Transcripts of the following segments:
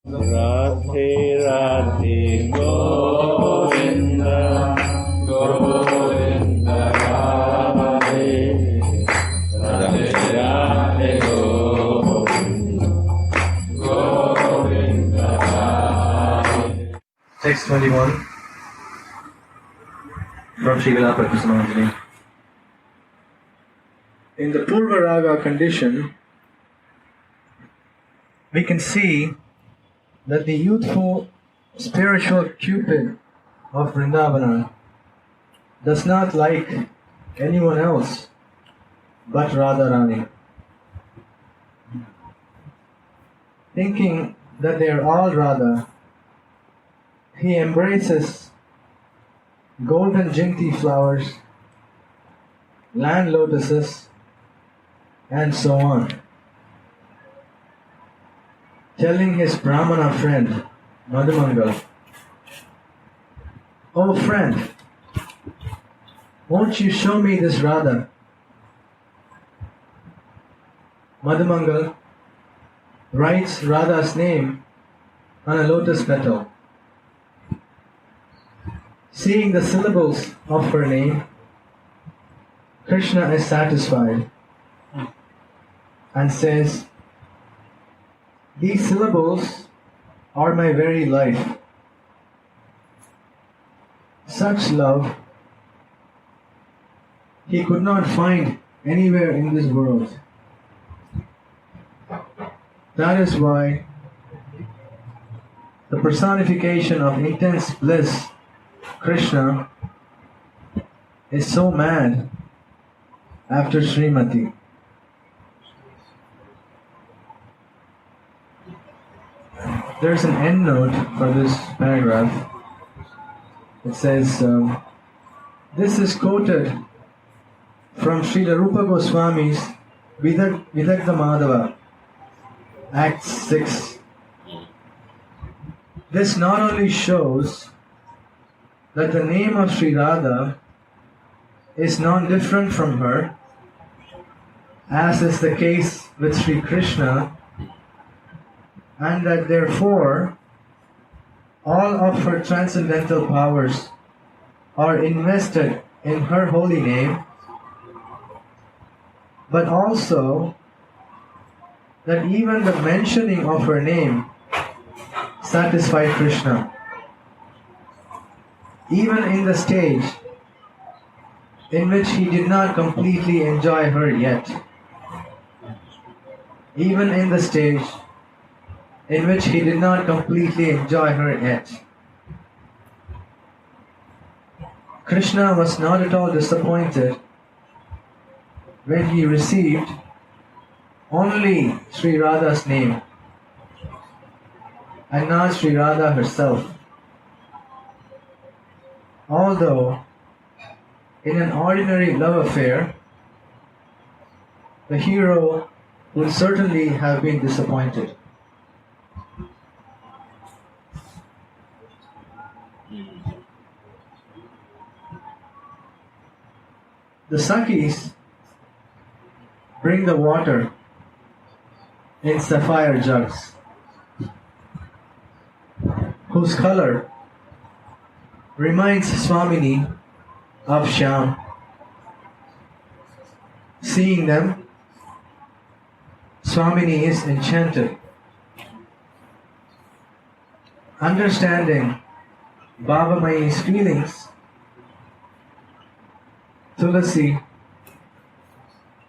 Radhe Radhe Govind Govind Radhe Radhe Radhe Govind Govind Radhe. Text 21 from Vilapa, Kusumanjali. In the Purva Raga condition, we can see that the youthful spiritual Cupid of Vrindavana does not like anyone else but Radharani. Thinking that they are all Radha, he embraces golden jinti flowers, land lotuses, and so on, telling his Brahmana friend, Madhumangal, "Oh friend, won't you show me this Radha?" Madhumangal writes Radha's name on a lotus petal. Seeing the syllables of her name, Krishna is satisfied and says, "These syllables are my very life." Such love he could not find anywhere in this world. That is why the personification of intense bliss, Krishna, is so mad after Srimati. There's an end note for this paragraph. It says, this is quoted from Srila Rupa Goswami's Vidagdha Madhava, Act 6. This not only shows that the name of Sri Radha is non-different from her, as is the case with Sri Krishna, and that therefore all of her transcendental powers are invested in her holy name, but also that even the mentioning of her name satisfied Krishna, even in the stage in which he did not completely enjoy her yet. Even in the stage in which he did not completely enjoy her yet. Krishna was not at all disappointed when he received only Sri Radha's name and not Sri Radha herself. Although in an ordinary love affair, the hero would certainly have been disappointed. The Sakhis bring the water in sapphire jugs, whose color reminds Swamini of Shyam. Seeing them, Swamini is enchanted. Understanding Baba Mayi's feelings, Tulasi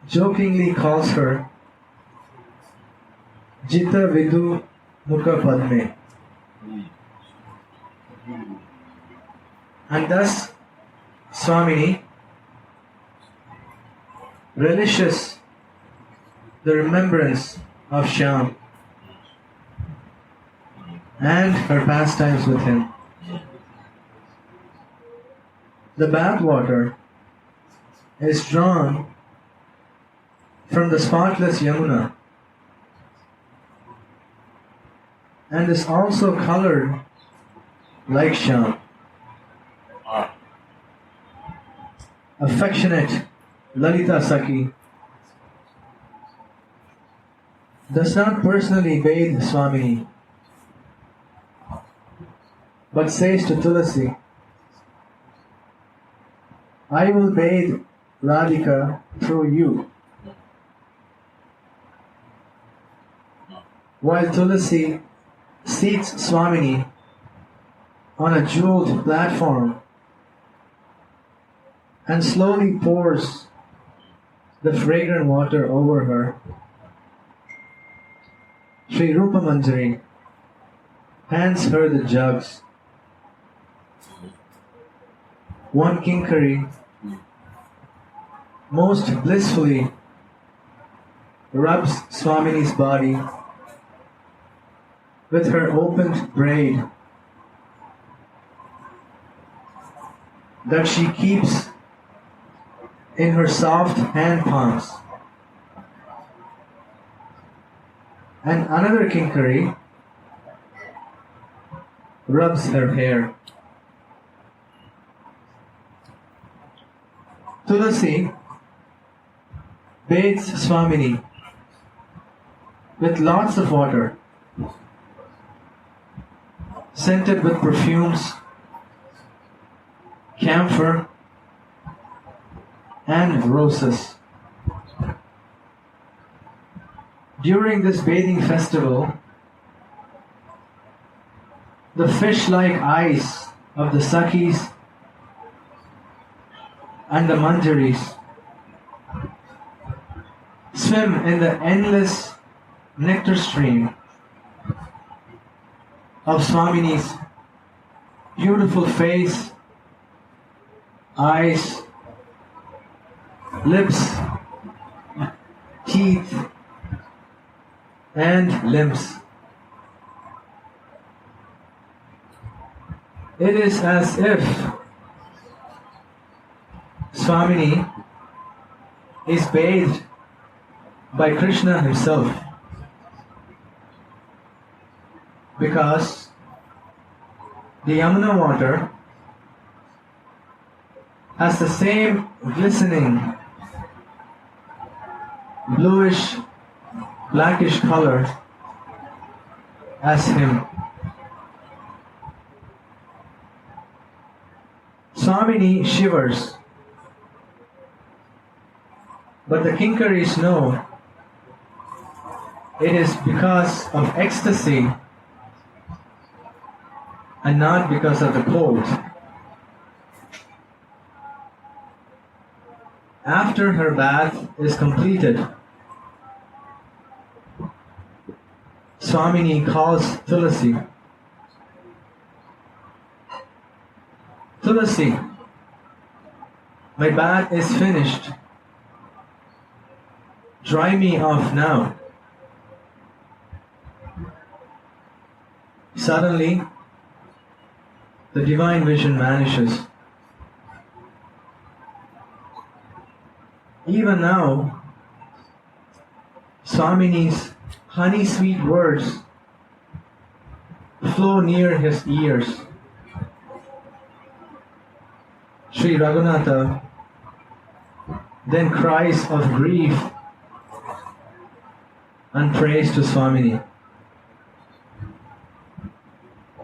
jokingly calls her Jita Vidu Mukha Padme. And thus Swamini relishes the remembrance of Shyam and her pastimes with him. The bathwater is drawn from the spotless Yamuna and is also colored like Shyam. Affectionate Lalita Sakhi does not personally bathe Swamini, but says to Tulasi, I will bathe Radhika through you. While Tulasi seats Swamini on a jeweled platform and slowly pours the fragrant water over her, Sri Rupa Manjari hands her the jugs. One kinkari most blissfully rubs Swamini's body with her opened braid that she keeps in her soft hand palms. And another kinkari rubs her hair. Tulasi bathes Swamini with lots of water, scented with perfumes, camphor, and roses. During this bathing festival, the fish-like eyes of the Sakhis and the Manjaris swim in the endless nectar stream of Swamini's beautiful face, eyes, lips, teeth, and limbs. It is as if Swamini is bathed by Krishna himself, because the Yamuna water has the same glistening bluish blackish color as him. Swamini shivers, but the kinkaris know it is because of ecstasy and not because of the cold. After her bath is completed, Swamini calls Tulasi. Tulasi, my bath is finished. Dry me off now. Suddenly, the divine vision vanishes. Even now, Swamini's honey-sweet words flow near his ears. Sri Raghunatha then cries of grief and prays to Swamini.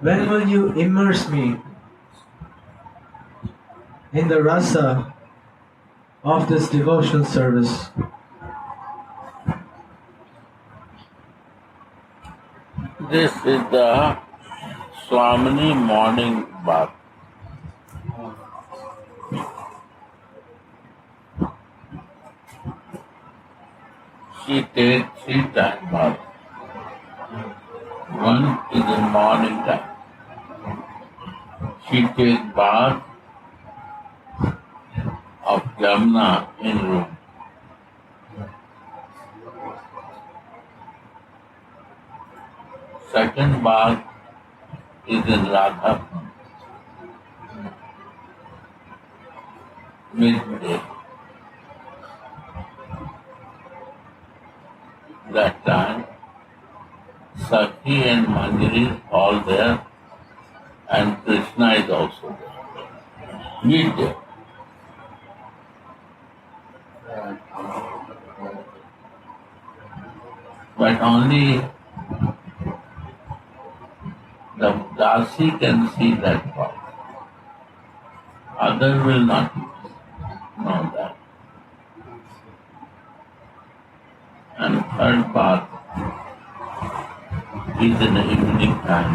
When will you immerse me in the rasa of this devotional service? This is the Swamini morning bath. She takes 3 times bath. One is in morning time. She takes bath of Yamuna in room. Second bath is in Radha midday. That time, Sakhi and Manjari all there, and Krishna is also there. Midday. But only the Dasi can see that part. Other will not know that. And third path is in the evening time.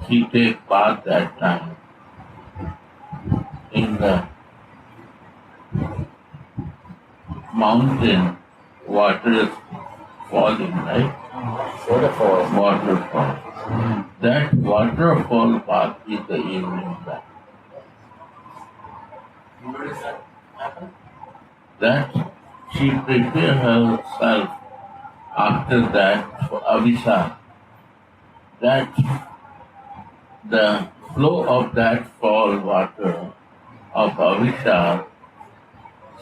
She take bath that time in the mountain. Water is falling, right? Waterfall. That waterfall path is the evening path. Where does that happen? That she prepare herself after that for Abhishek. That the flow of that fall water of Abhishek,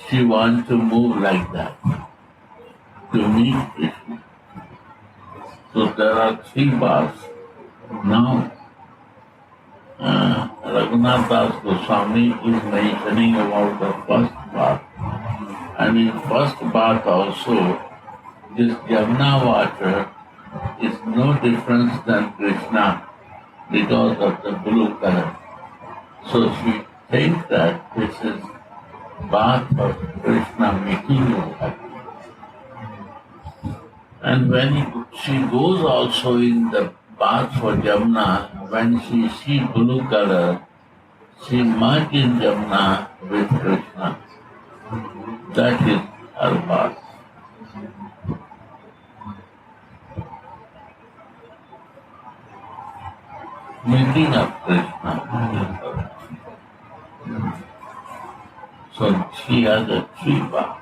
she wants to move like that to meet Krishna. So there are three bars. Now, Raghunath Das Goswami is mentioning about the first bath. And in first bath also, this Jamuna water is no difference than Krishna because of the blue color. So she thinks that this is bath of Krishna making you happy. And when she goes also in the bath for Jamuna, when she sees blue color, she merges in Jamuna with Krishna. That is her bath. Meeting of Krishna. So she has a three bath.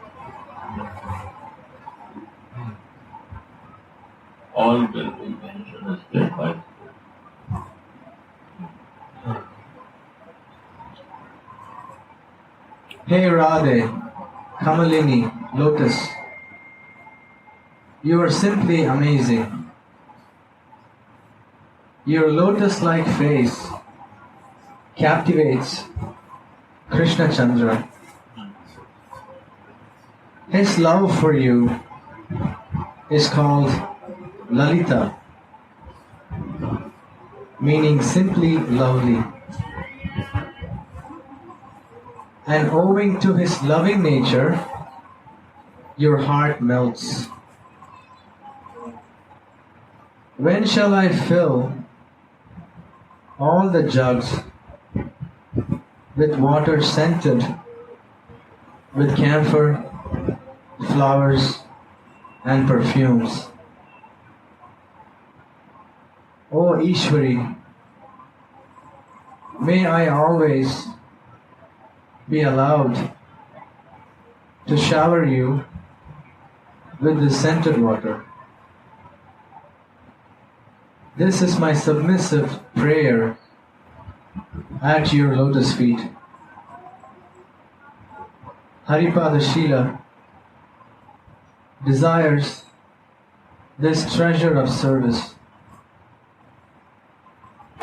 All will be mentioned step by step. Hey Radhe, Kamalini, Lotus, you are simply amazing. Your lotus-like face captivates Krishna Chandra. His love for you is called Lalita, meaning simply lovely. And owing to his loving nature, your heart melts. When shall I fill all the jugs with water scented with camphor, flowers, and perfumes? O Ishwari, may I always be allowed to shower you with the scented water. This is my submissive prayer at your lotus feet. Haripada Shila desires this treasure of service.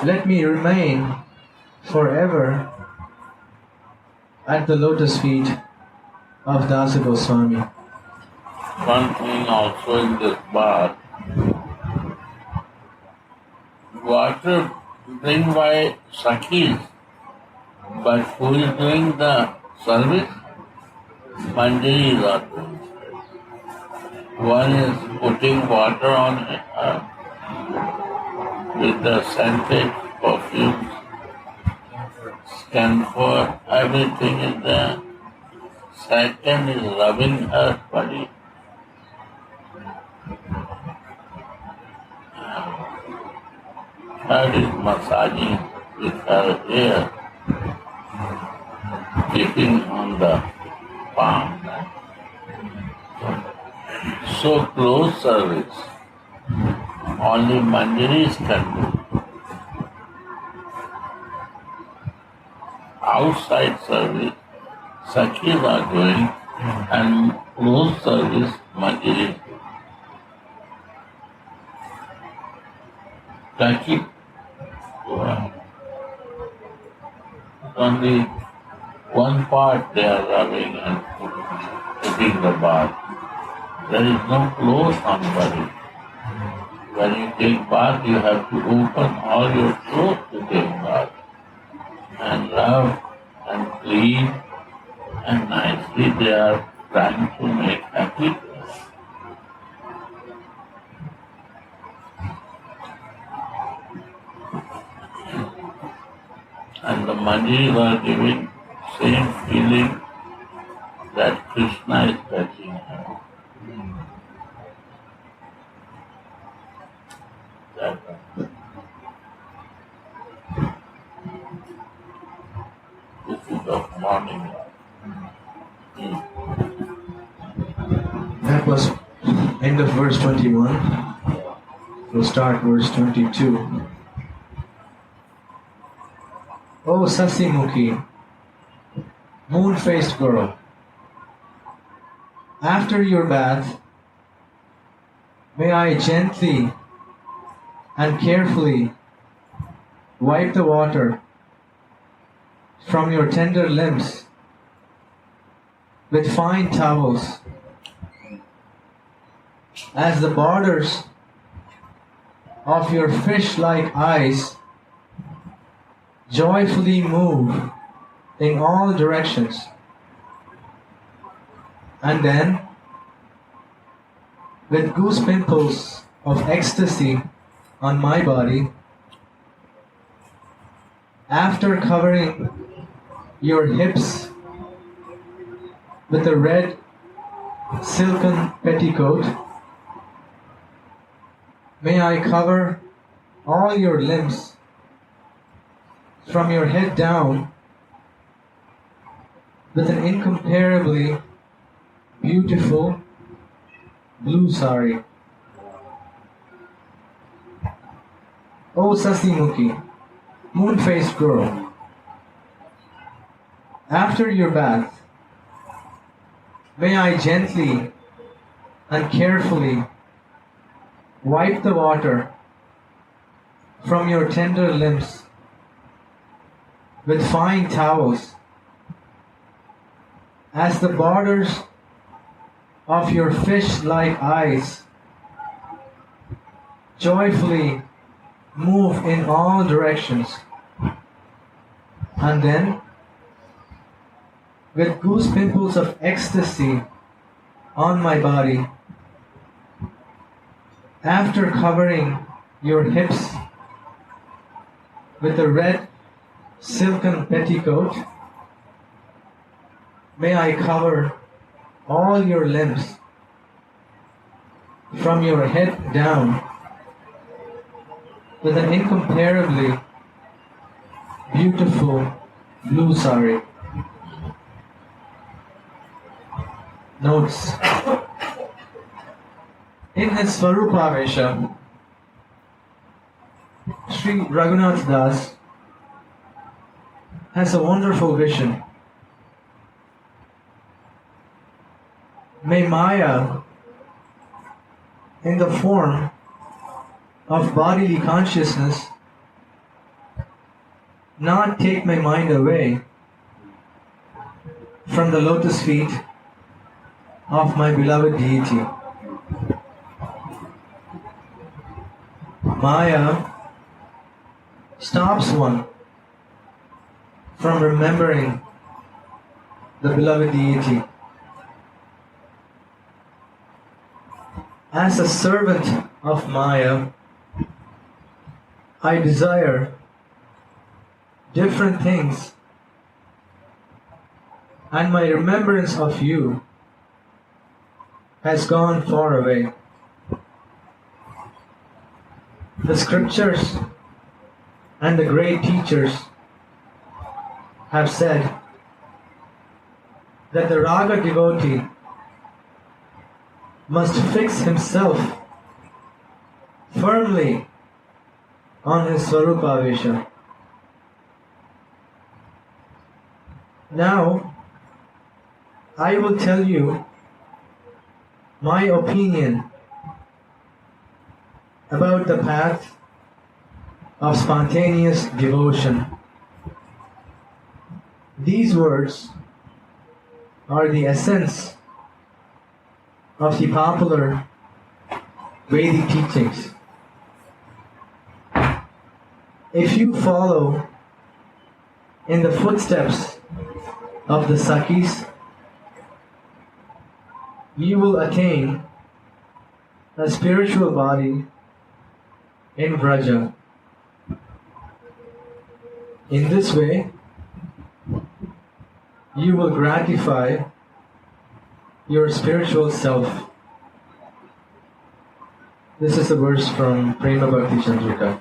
Let me remain forever at the lotus feet of Dasa Goswami. One thing also in this bath, water bring by Sakhis, but who is doing the service? Manjaris are doing. One is putting water on with the scented perfumes, camphor, everything is there. Second is rubbing her body. Third is massaging with her hair, keeping on the palm. So close service, only Manjaris can do. Outside service, Sakhis are doing, and close service, Manjaris do. Taki, only one part they are rubbing and putting the bath. There is no clothes on body. when you take bath, you have to open all your throat to take bath and rub and clean, and nicely they are trying to make happy. And the Manjis are giving same feeling that Krishna is touching her. That this is the morning. That was end of verse 21. We'll start verse 22. Oh Sasimukhi, moon-faced girl, after your bath, may I gently and carefully wipe the water from your tender limbs with fine towels, as the borders of your fish-like eyes joyfully move in all directions. And then, with goose pimples of ecstasy on my body, after covering your hips with a red silken petticoat, may I cover all your limbs from your head down with an incomparably beautiful blue sari. O Sasimukhi, moon-faced girl, after your bath, may I gently and carefully wipe the water from your tender limbs with fine towels, as the borders of your fish-like eyes joyfully move in all directions. And then, with goose pimples of ecstasy on my body, after covering your hips with a red silken petticoat, may I cover all your limbs from your head down with an incomparably beautiful blue sari. Notes. In his Svarupavesha, Sri Raghunath Das has a wonderful vision. May Maya, in the form of bodily consciousness, not take my mind away from the lotus feet of my beloved deity. Maya stops one from remembering the beloved deity. As a servant of Maya, I desire different things, and my remembrance of you has gone far away. The scriptures and the great teachers have said that the Raga devotee must fix himself firmly on his Svarupavesha. Now, I will tell you my opinion about the path of spontaneous devotion. These words are the essence of the popular Vedic teachings. if you follow in the footsteps of the Sakis, you will attain a spiritual body in Vraja. In this way, you will gratify your spiritual self. This is a verse from Prema Bhakti Chandrika.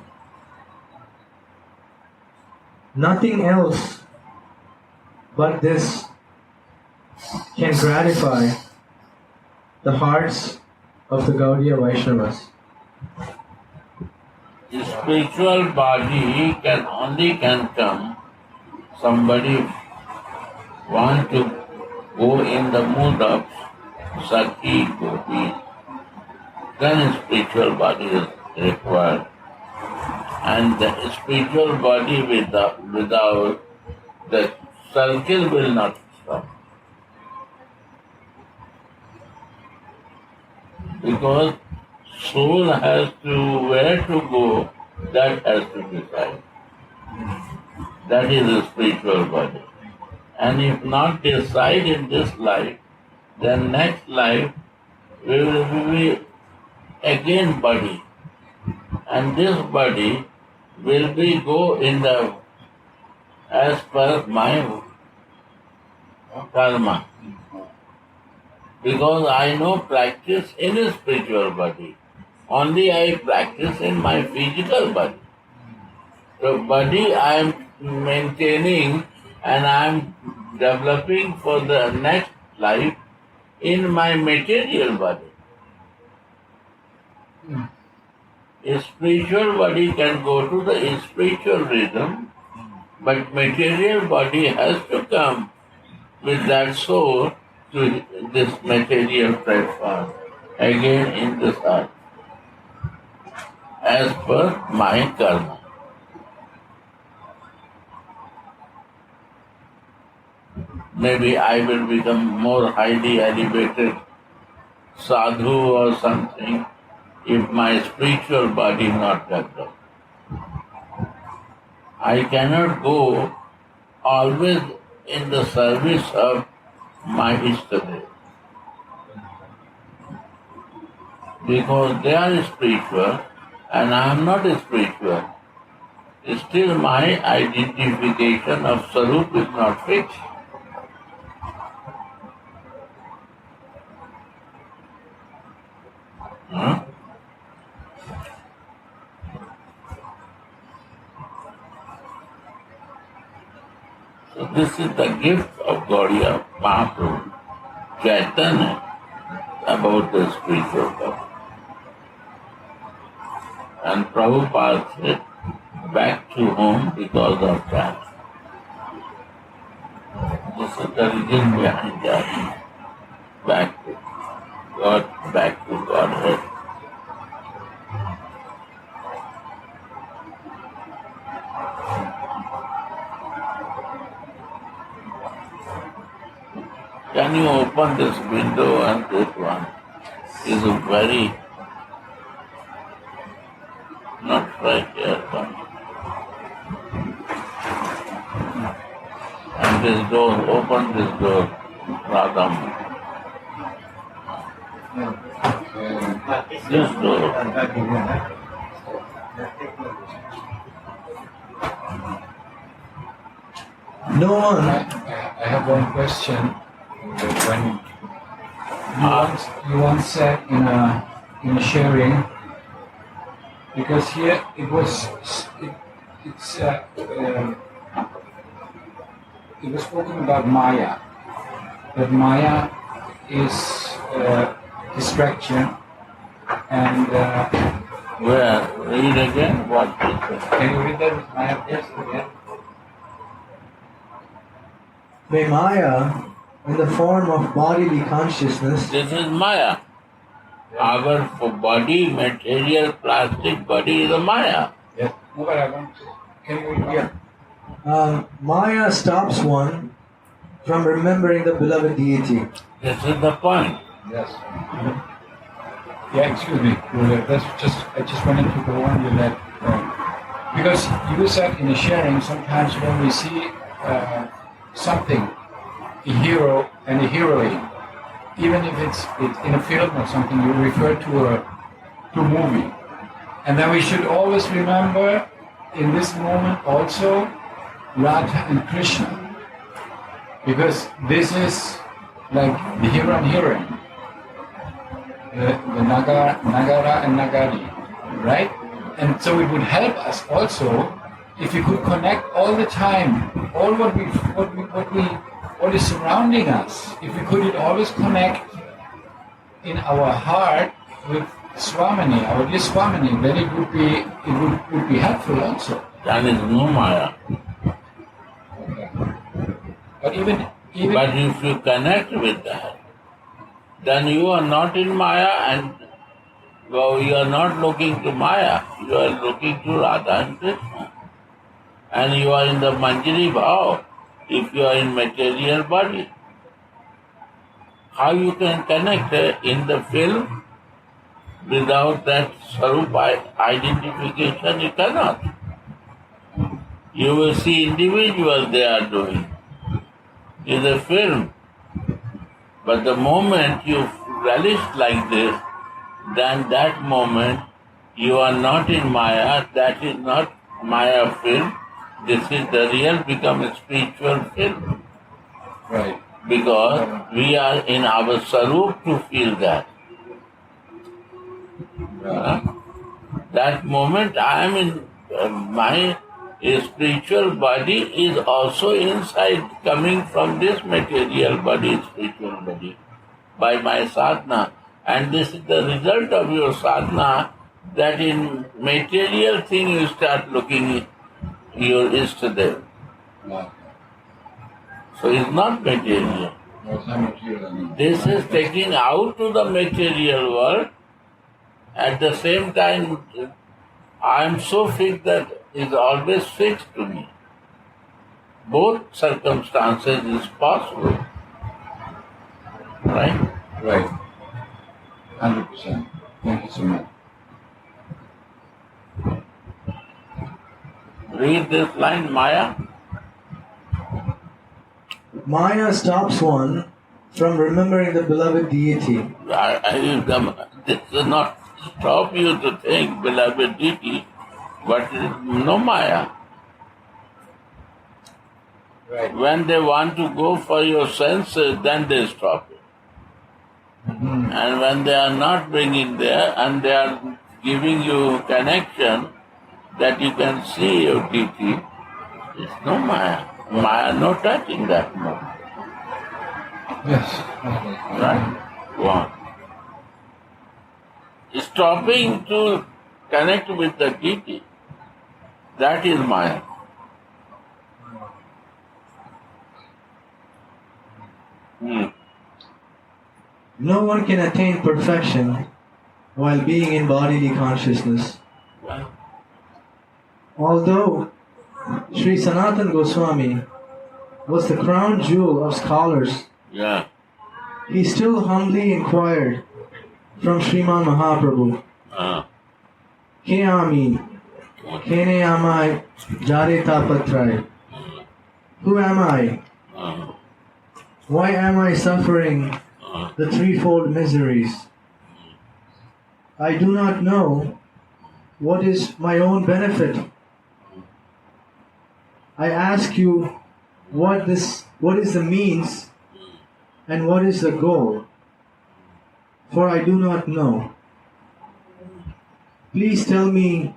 Nothing else but this can gratify the hearts of the Gaudiya Vaishnavas. The spiritual body can come. Somebody want to go in the mood of Sati Gopi, then a spiritual body is required. And the spiritual body without the circle will not stop. Because soul has to where to go, that has to decide. That is the spiritual body. And if not decide in this life, then next life we will be again body. And this body will be go in the as per my karma. Because I know practice in a spiritual body. Only I practice in my physical body. So body I am maintaining and I am developing for the next life in my material body. A spiritual body can go to the spiritual rhythm, but material body has to come with that soul to this material platform again in this earth as per my karma. Maybe I will become more highly elevated sadhu or something if my spiritual body not developed. I cannot go always in the service of my Ishtadev because they are spiritual and I am not spiritual. Still my identification of Sarup is not fixed. So this is the gift of Gaudiya Mahaprabhu, Chaitanya, about the spiritual body. And Prabhupada said, back to home because of that. This is the reason behind that. Back to God, back to Godhead. Can you open this window and this one? Is very not fresh air coming. And this door, open this door, Radham. This door. No one. I have one question. When you once said in a sharing, because here it was spoken about Maya. That Maya is distraction and. Where? Read again. What is it? Can you read that? Maya, yes, again. May Maya, in the form of bodily consciousness, This is Maya. Our body, material, plastic body is a Maya. Yes. No, but I want to. Can you read? Yeah. Maya stops one from remembering the beloved deity. This is the point. Yes. Yeah, excuse me. That's I just wanted to go on with that point. Because you said in the sharing, sometimes when we see something, a hero and a heroine, even if it's in a film or something, you refer to a movie. And then we should always remember in this moment also Radha and Krishna. Because this is like the hero and heroine, the Nagara and Nagari, right? And so it would help us also if we could connect all the time, all what is surrounding us. If we could always connect in our heart with Swamini, our dear Swamini, then it would be helpful also. That is no Maya. Okay. But even But if you connect with that, then you are not in Maya and you are not looking to Maya, you are looking to Radha and Krishna. And you are in the Manjari Bhav if you are in material body. How you can connect in the film without that Sarup identification? You cannot. You will see individuals they are doing in the film. But the moment you relish like this, then that moment you are not in Maya, that is not Maya film, this is the real become a spiritual film. right. Because we are in our Sarup to feel that. That moment I am in my spiritual body is also inside coming from this material body, spiritual body, by my sadhana. And this is the result of your sadhana, that in material thing you start looking your Ishtadev. No, So it's not material. it's not material. This is taking out to the material world. At the same time, I am so fixed that is always fixed to me. Both circumstances is possible. Right? Right. 100%. Thank you so much. Read this line, Maya. Maya stops one from remembering the beloved deity. This does not stop you to think beloved deity, but no Maya. Right. When they want to go for your senses, then they stop it. Mm-hmm. And when they are not bringing there and they are giving you connection that you can see your deity, it's no Maya. Maya no touching that moment. Yes. Right? Go on. Stopping to connect with the deity, that is Maya. No one can attain perfection while being in bodily consciousness. Although Sri Sanatana Goswami was the crown jewel of scholars, Yeah. he still humbly inquired from Sriman Mahaprabhu, Ke ami, kene amai, jare tapatrai. Who am I? Why am I suffering the threefold miseries? I do not know what is my own benefit. I ask you what is the means and what is the goal, for I do not know. Please tell me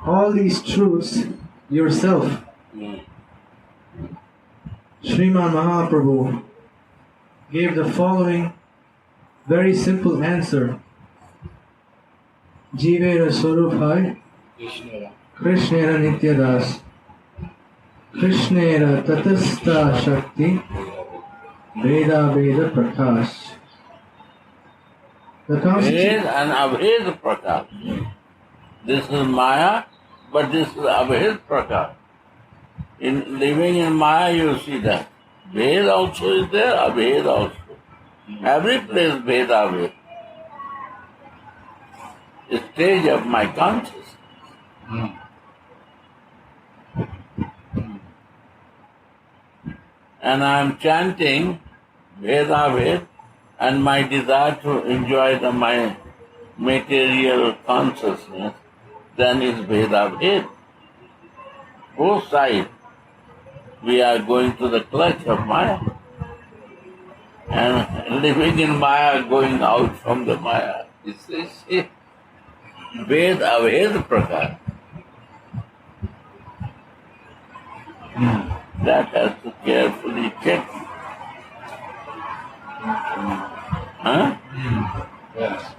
all these truths yourself. Sriman Mahaprabhu gave the following very simple answer. Jivera Swarupai, Krishnera Nityadas, Krishnera Tatastha Shakti, Veda Veda Prakash. The Ved constitution. and Abhed Prakash. This is Maya, but this is Abhed Prakash. In living in Maya, you see that. Ved also is there, Abhed also. Every place Veda Ved. Stage of my consciousness. and I am chanting Veda Ved, and my desire to enjoy my material consciousness, then is Veda Ved. Both sides. We are going to the clutch of Maya and living in Maya, going out from the Maya. This is Ved Aved Prakar. That has to carefully check. Huh? Yes.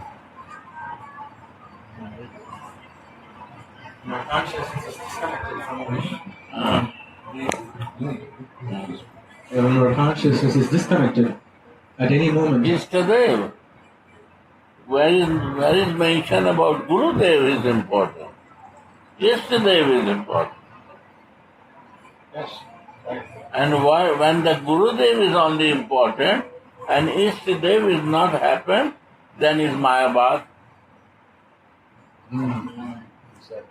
My consciousness is disconnected from me. When our consciousness is disconnected at any moment, Istadev. Where is mention about Gurudev is important. Istadev is important. Yes. Right. And when the Gurudev is only important and Istadev is not happened, then is Mayabad.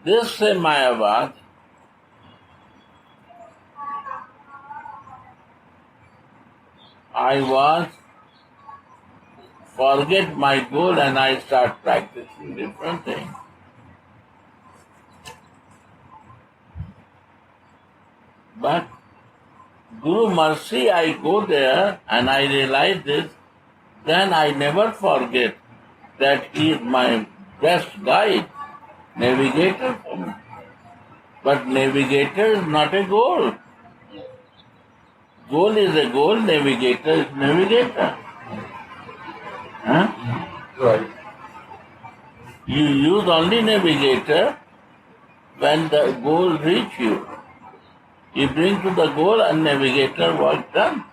This say Mayabad. I forget my goal and I start practicing different things. But Guru Mercy, I go there and I realize this, then I never forget that he is my best guide, navigator for me. But navigator is not a goal. Goal is a goal, navigator is navigator. Huh? Right. You use only navigator when the goal reach you. You bring to the goal and navigator work done.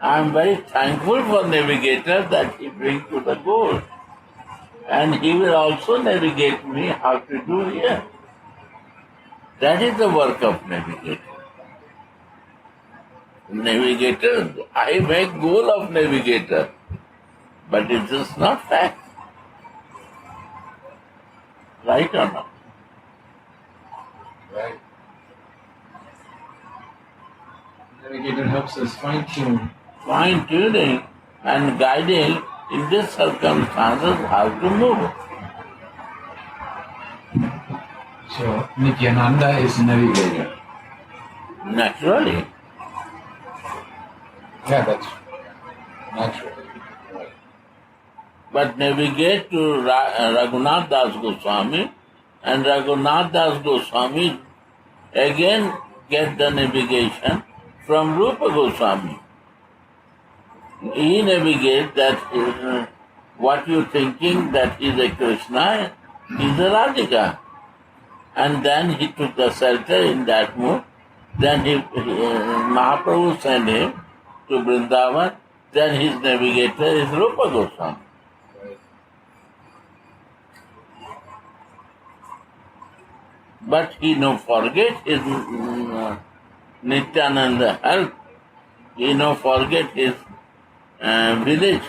I am very thankful for navigator that he brings to the goal. And he will also navigate me how to do here. That is the work of navigator. Navigator, I make goal of navigator, but it is not fact. Right or not? Right. navigator helps us fine-tune. Fine-tuning and guiding in these circumstances how to move. So Nityananda is navigator. Naturally. Yeah, that's natural. Right. But navigate to Raghunath Das Goswami, and Raghunath Das Goswami again get the navigation from Rupa Goswami. He navigates that what you thinking that is a Krishna is a Radhika. And then he took the shelter in that mood. Then Mahaprabhu sent him to Vrindavana. Then his navigator is Rupa Goswami. Right. But he no forget his Nityananda help. He no forget his village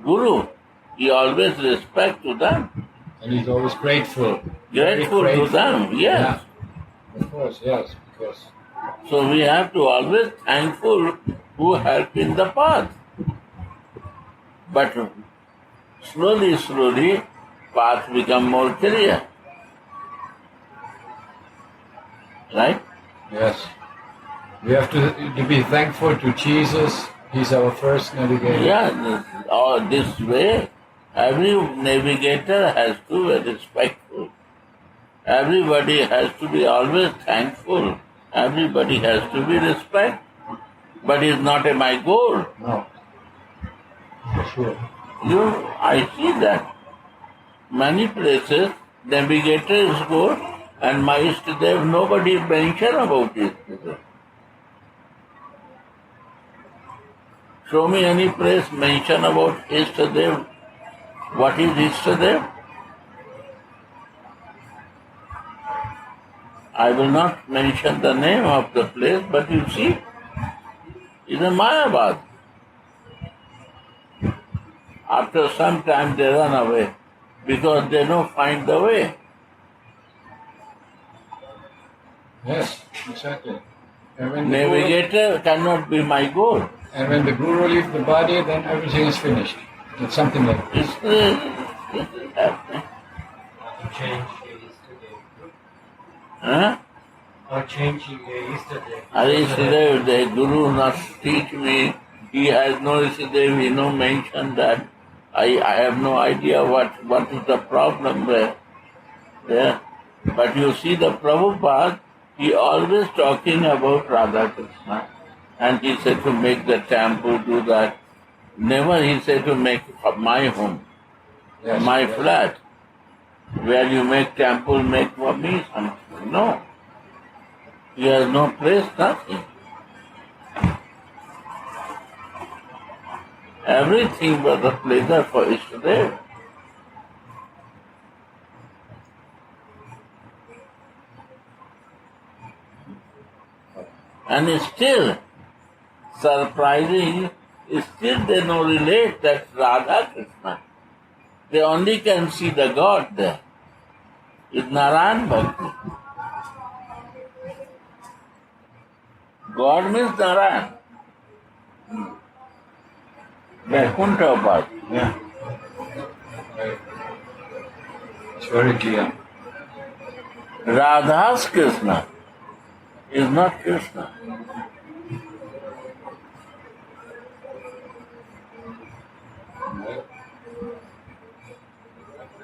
guru. He always respect to them. And he's always grateful. Grateful to them, yes. Yeah. Of course, yes, because So we have to always thankful who help in the path. But slowly, path become more clear. Right? yes, we have to be thankful to Jesus. He's our first navigator. Yeah, this way, every navigator has to be respectful. Everybody has to be always thankful. Everybody has to be respect. But it's not my goal. No, for sure. I see that. Many places, navigator is good, and my Istadev, nobody mention about Istadev. Show me any place mention about Istadev. What is Istadev? I will not mention the name of the place, but you see, it's a Mayabad. After some time they run away because they don't find the way. Yes, exactly. And when the Navigator cannot be my goal. and when the guru leaves the body, then everything is finished. It's something like It's happening. Change yesterday. Huh? Or change yesterday. Yesterday the Guru not teach me, he has no yesterday, we no mention that. I have no idea what is the problem there. Yeah. But you see the Prabhupada, he always talking about Radha Krishna. And he said to make the temple, do that. Never he said to make my home, yes, my yes. flat. Where you make temple, make for me something. No. He has no place, nothing. Everything was a pleasure for Ishtadev. And it's still surprising, still they no relate that Radha Krishna. They only can see the God there. It's Narayan Bhakti. God means Narayan. Vaikuntha Bhakti. Yeah. Right. It's very clear. Radha's Krishna is not Krishna.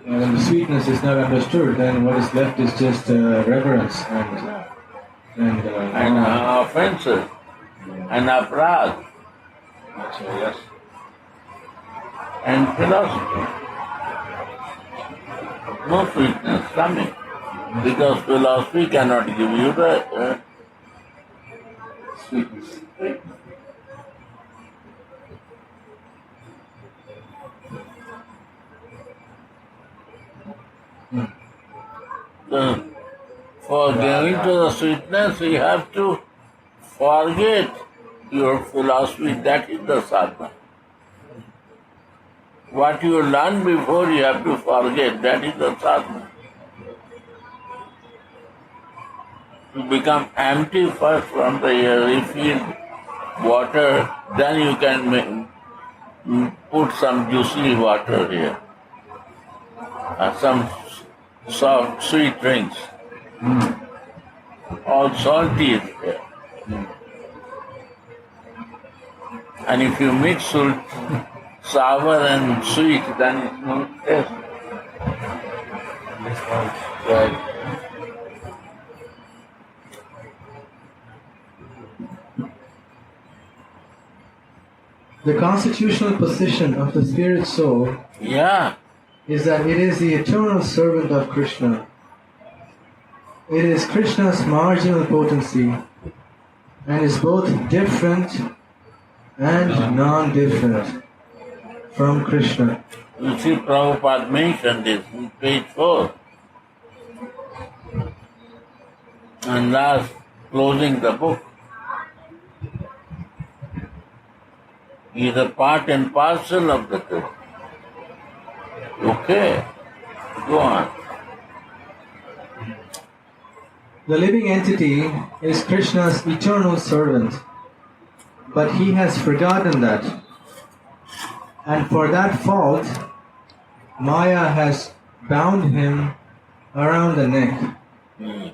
When the sweetness is not understood, then what is left is just reverence and Offenses and aparadh So, yes. and philosophy. No sweetness coming. Because philosophy cannot give you the sweetness. For giving to the sweetness, you have to forget your philosophy. That is the sadhana. What you learned before, you have to forget. That is the sadhana. To become empty first from the air, refill water, then you can put some juicy water here. Some soft, sweet drinks. All salty is here. And if you mix sour and sweet, then it's no taste. Right. The constitutional position of the spirit soul Yeah. is that it is the eternal servant of Krishna. It is Krishna's marginal potency and is both different and non-different from Krishna. You see, Prabhupada mentioned this in page 4. And last, closing the book. He is a part and parcel of the truth. Okay, go on. The living entity is Krishna's eternal servant, but he has forgotten that. And for that fault, Maya has bound him around the neck.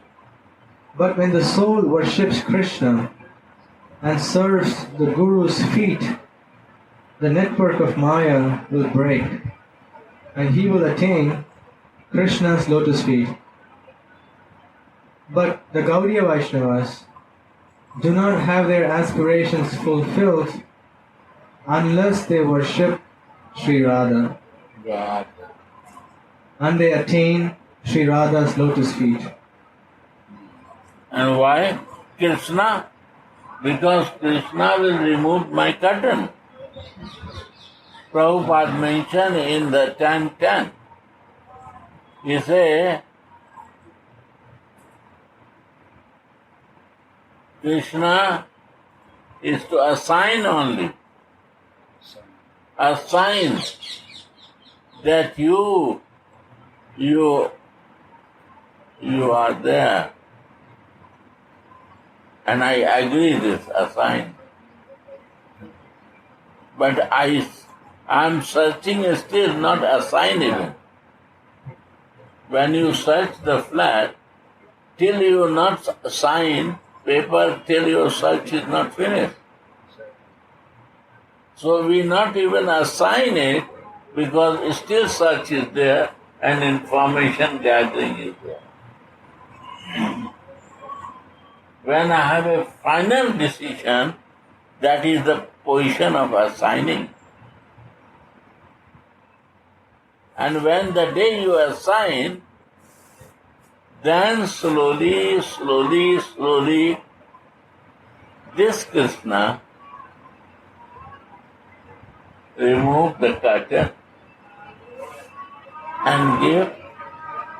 But when the soul worships Krishna and serves the Guru's feet, the network of Maya will break, and he will attain Krishna's lotus feet. But the Gaudiya Vaishnavas do not have their aspirations fulfilled unless they worship Sri Radha God. and they attain Sri Radha's lotus feet. And why? Krishna? Because Krishna will remove my curtain. Prabhupada mentioned in the 10:10. He say, Krishna is to assign only. Assign that you are there. And I agree this assigned. But I'm searching still, not assigned even. When you search the flat, till you not sign paper, till your search is not finished. So we not even assign it because still search is there and information gathering is there. When I have a final decision, that is the position of assigning. And when the day you assign, then slowly, this Krishna remove the curtain and give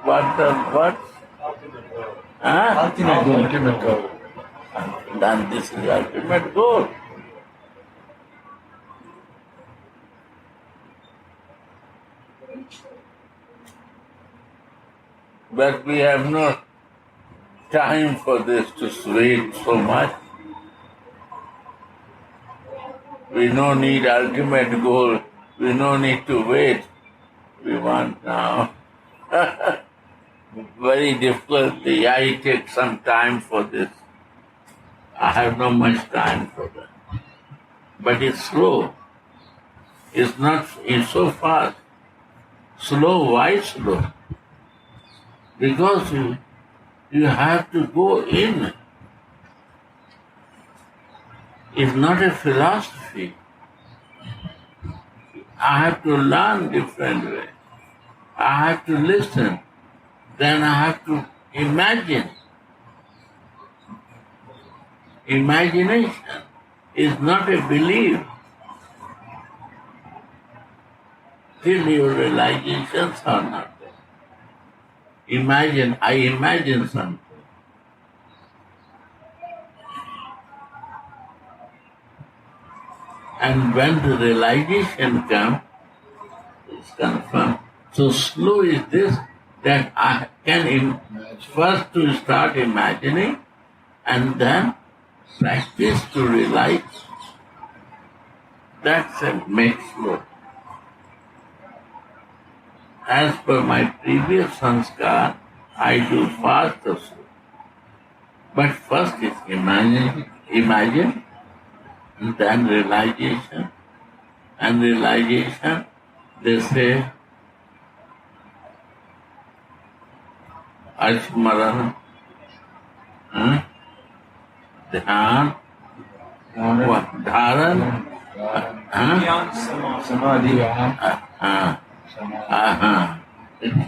what? Ultimate goal. Then this is the ultimate goal. But we have no time for this to wait so much. We no need ultimate goal. We no need to wait. We want now. Very difficultly. I take some time for this. I have not much time for that. But it's slow. It's so fast. Slow, why slow? Because you have to go in. It's not a philosophy. I have to learn different way. I have to listen. Then I have to imagine. Imagination is not a belief. Till your realizations are not there. I imagine something. And when the realization comes, it's confirmed. So slow is this, that I can first to start imagining and then practice to realize. That's a make slow. As per my previous sanskar, I do fast or slow. But first is imagine, and then realization. And realization, they say, Ashmaran, Dhyan, what? Dharan, Samadhi.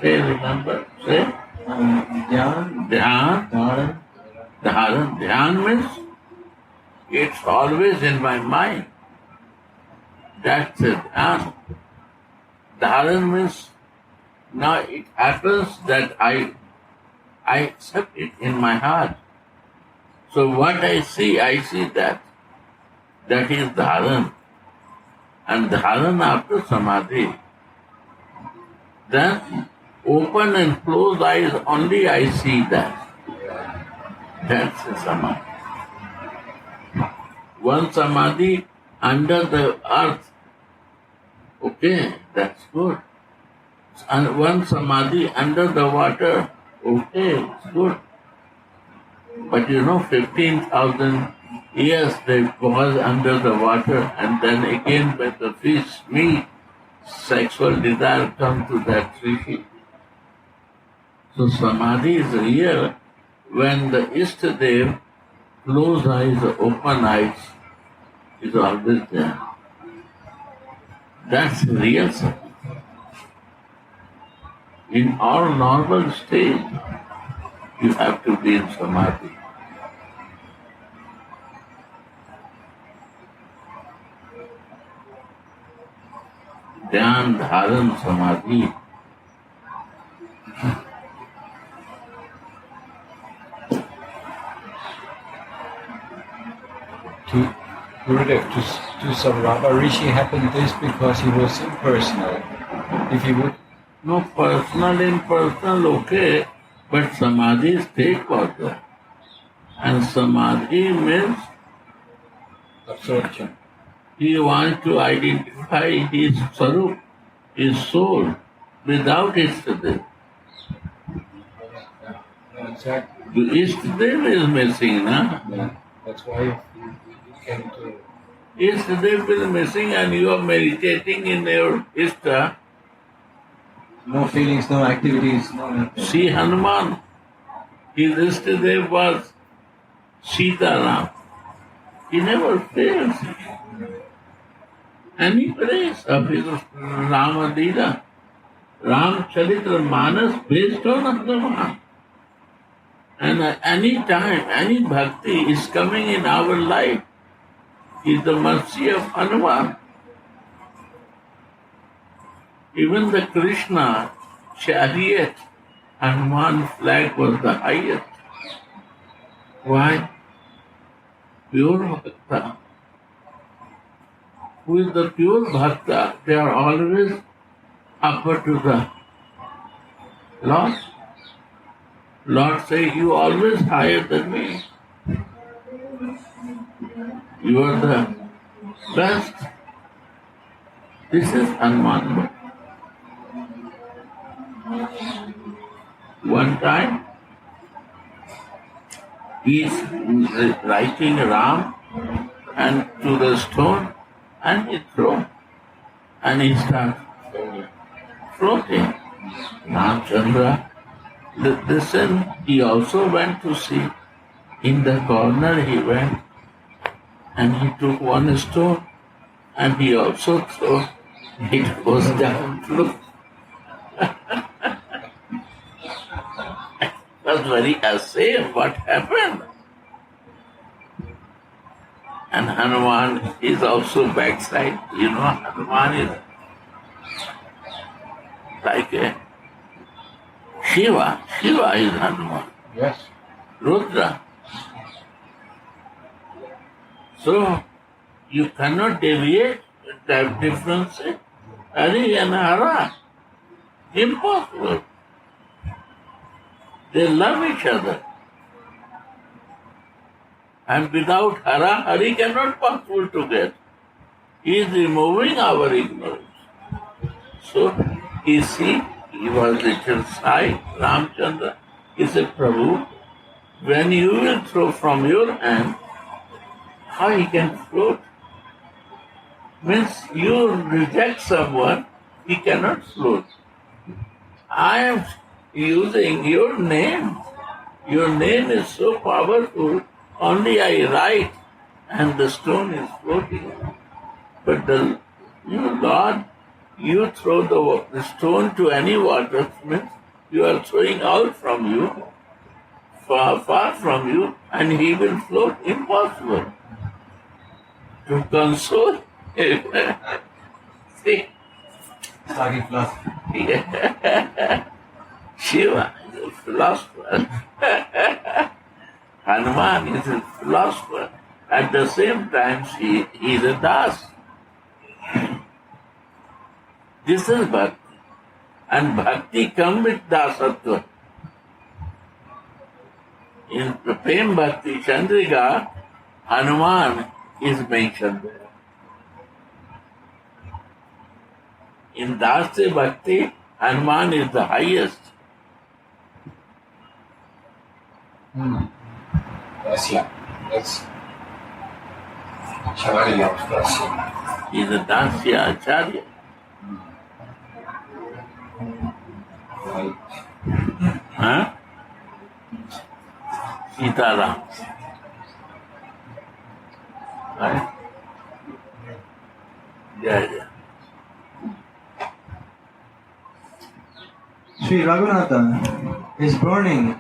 Say, remember, say, Dhyan, Dharan. Dhyan means it's always in my mind. That's it. Dharan means now it happens that I accept it in my heart. So what I see that. That is Dharan. And Dharan after Samadhi. Then open and closed eyes only I see that. That's a Samadhi. One Samadhi under the earth. Okay, that's good. And one Samadhi under the water. Okay, it's good. But 15,000 years they was under the water, and then again when the fish meet, sexual desire comes to that fish. So Samadhi is real when the Ishtadev, closed eyes, open eyes, is always there. That's real Samadhi. In all normal state, you have to be in Samadhi. Dhyan, Dharan, Samadhi. To Savrabha Rishi happened this because he was impersonal. If he would No, impersonal, okay, but Samadhi state was there. And samadhi means Absorption. he wants to identify his sarup, his soul, without Istadev. Yeah, exactly. The Istadev is missing, na? Yeah. That's why he came to. Istadev is missing and you are meditating in your Ista. No feelings, no activities, no nothing. See Hanuman. His Istadev was Sitaram. He never fails any place of his Rama Leela. Ram Charitra Manas based on Hanuman. And any time, any bhakti is coming in our life is the mercy of Hanuman. Even the Krishna chariot, Hanuman flag was the highest. Why? Pure Bhakta. Who is the pure Bhakta? They are always upper to the Lord. Lord says, you are always higher than me. You are the best. This is Hanuman. One time, he is writing Ram and to the stone and he throws and he starts floating. Ramchandra, listen, he also went to see. In the corner he went and he took one stone and he also threw. It goes down. Look. Was very ashamed. What happened? And Hanuman is also backside. You know, Hanuman is like a Shiva. Shiva is Hanuman. Yes. Rudra. So, you cannot deviate that difference. Hari and Hara. Impossible. They love each other. And without Hara, Hari cannot possible to get. He is removing our ignorance. So, he was little shy, Ramchandra. He said, Prabhu, when you will throw from your hand, how he can float? Means you reject someone, he cannot float. I am using your name. Your name is so powerful, only I write and the stone is floating. But Lord, you throw the stone to any water, means you are throwing out from you, far from you, and he will float. Impossible. To console him. See? Starting philosophy. Shiva is a philosopher. Hanuman is a philosopher. At the same time, he is a das. This is bhakti. And bhakti comes with dasatva. In the Prem Bhakti Chandrika, Hanuman is mentioned there. In Dasya Bhakti, Hanuman is the highest. Dasya. That's Acharya of Dasya. He is a Dasya Acharya. Right. Huh? Sitaram. Right? Yeah. Sri Raghunatha is burning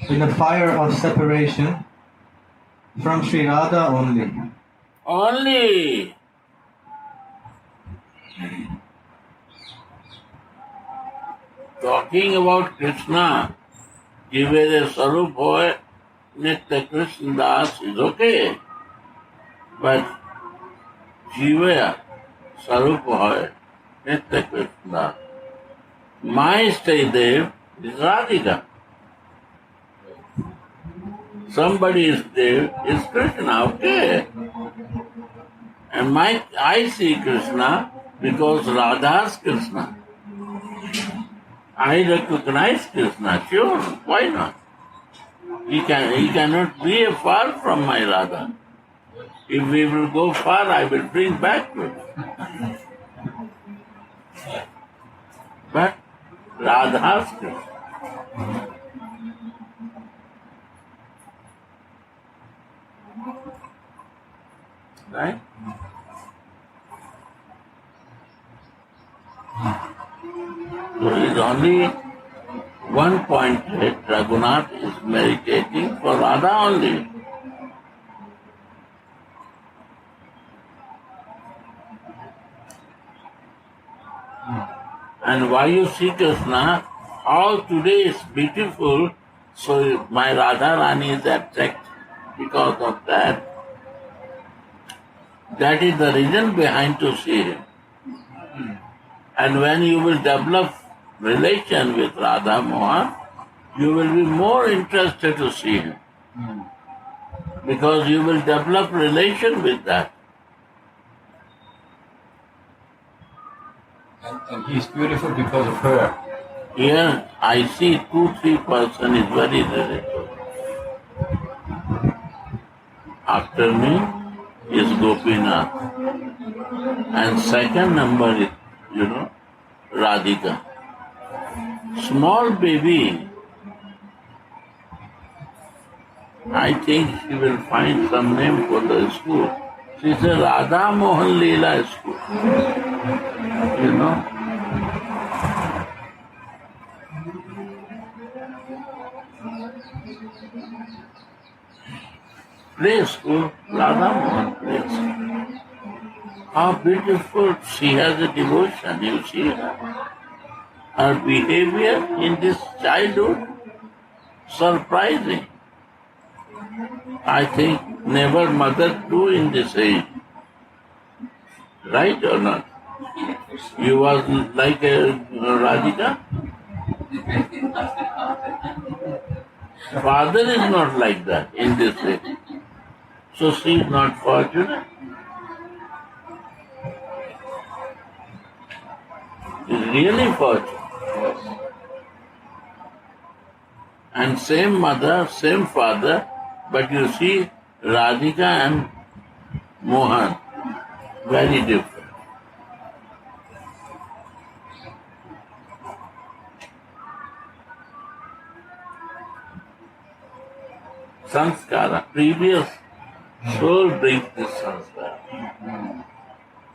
in the fire of separation from Sri Radha only. Only. Talking about Krishna, Jive Sarup hoy, Nitya Krishna Das is okay. But Jive Sarup hoy, Nitya Krishna Das. My Dev is Radhika. somebody is there, is Krishna, okay. And I see Krishna because Radha's Krishna. I recognize Krishna, sure, why not? He cannot be far from my Radha. If we will go far, I will bring back to it. But Radha's Krishna. Right? So it's only one point that Raghunath is meditating for Radha only. And why you see Krishna, all today is beautiful, so my Radha Rani is abstract because of that. That is the reason behind to see him. And when you will develop relation with Radha Mohan, you will be more interested to see him. Because you will develop relation with that. And he's beautiful because of her. Here I see 2-3 person is very related. After me is Gopinath. And second number is, Radhika. Small baby, I think she will find some name for the school. She said Radha Mohan Leela School. Play school, Radha Mohan play school. How beautiful she has a devotion, you see her. Her behavior in this childhood, surprising. I think never mother do in this age. Right or not? You was like a Radhika? Father is not like that in this age. So she is not fortunate. Is really fortunate. And same mother, same father, but you see Radhika and Mohan, very different. Sanskara, previous soul brings this sanskara.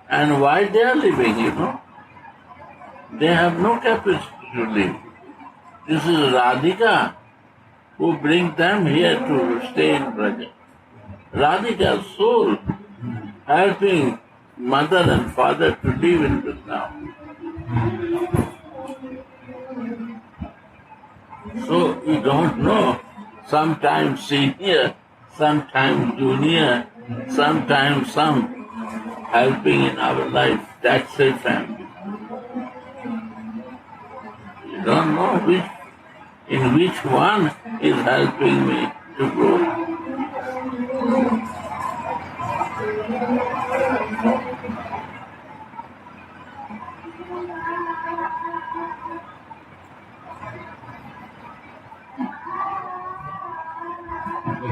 And why they are living, they have no capacity to live. This is Radhika who brings them here to stay in Braja. Radhika's soul helping mother and father to live in Vrindavan. So you don't know, sometimes senior, sometimes junior, sometimes some helping in our life. That's a family. You don't know in which one is helping me to grow.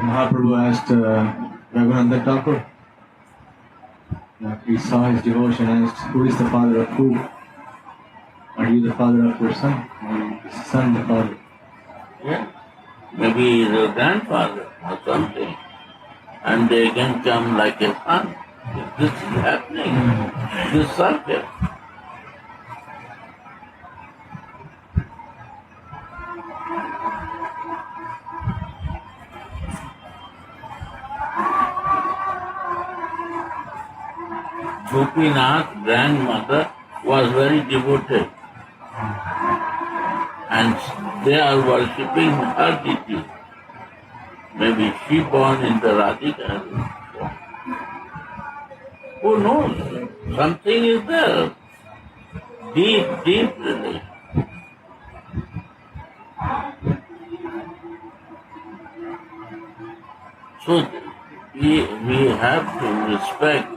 Mahaprabhu asked Raghunandan Thakur, he saw his devotion and asked, who is the father of who? Are you the father of your son? Or is the son the father? Yeah. Maybe the grandfather or something. And they can come like a son. This is happening. This circle. Gopinath's grandmother was very devoted. And they are worshipping her deity. Maybe she born in the Radhika. Who knows? Something is there. Deep, deep relation. So we have to respect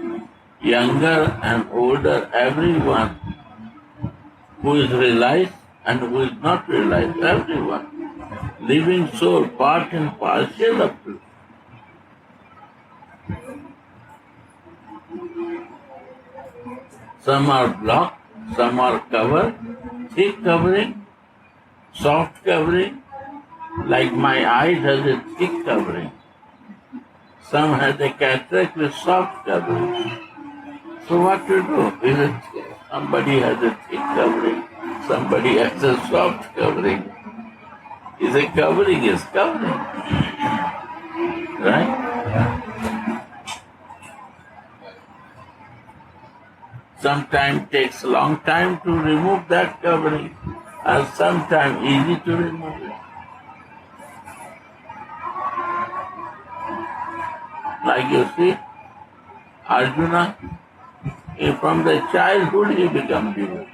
younger and older, everyone who is realized and who is not realized, everyone. Living soul, part and parcel of it. Some are blocked, some are covered, thick covering, soft covering, like my eyes has a thick covering. Some has a cataract with soft covering. So what to do? Somebody has a thick covering, somebody has a soft covering. Is a covering is covering. Right? Sometimes takes a long time to remove that covering, and sometimes easy to remove it. Like you see, Arjuna, from the childhood he become devotee.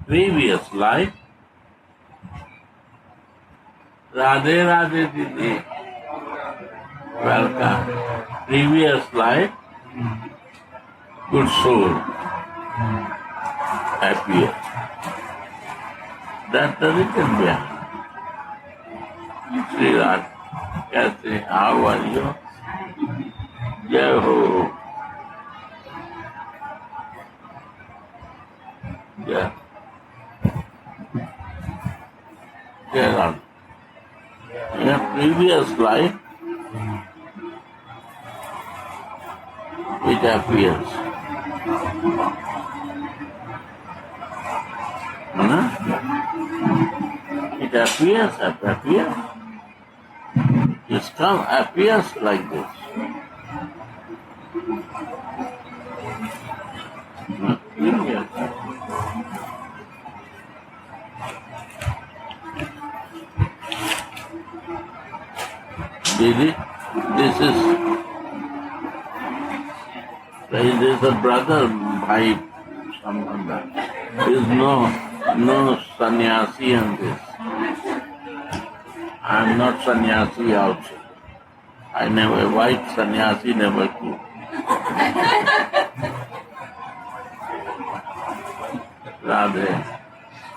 Previous life, Radhe Radhe Didi, welcome. Previous life, good soul, happier. That's the reason behind. Sri Radha, Kathy, how are you? Jai Ho. Yeah. Jai Radha. In a previous life, it appears. It appears. It appears like this. Previous. Didi, this is a brother, bhai, someone that. There is no sannyasi in this. I am not sannyasi also. I never, white sannyasi never could. Radhe,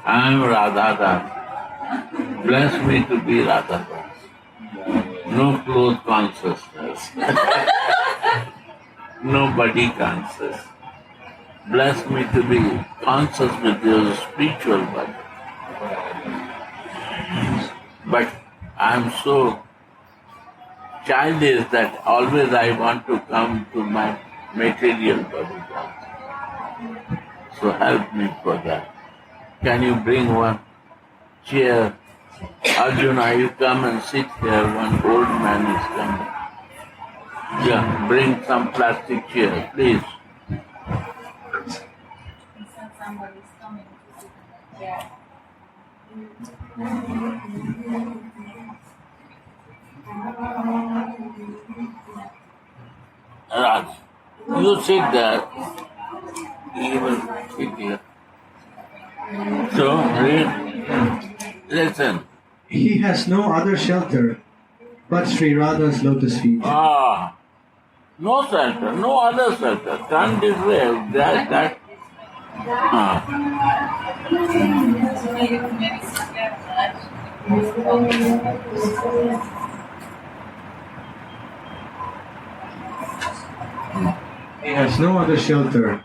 I am Radha Das. Bless me to be Radha Das. No clothes consciousness. No body conscious. Bless me to be conscious with your spiritual body. But I am so childish that always I want to come to my material body. So help me for that. Can you bring one chair? Arjuna, you come and sit here. One old man is coming. Yeah, bring some plastic chair, please. Somebody's coming to sit here. Raj, you sit there. You will sit here. So, listen. He has no other shelter but Sri Radha's lotus feet. No shelter, no other shelter. Can't deserve that. He has no other shelter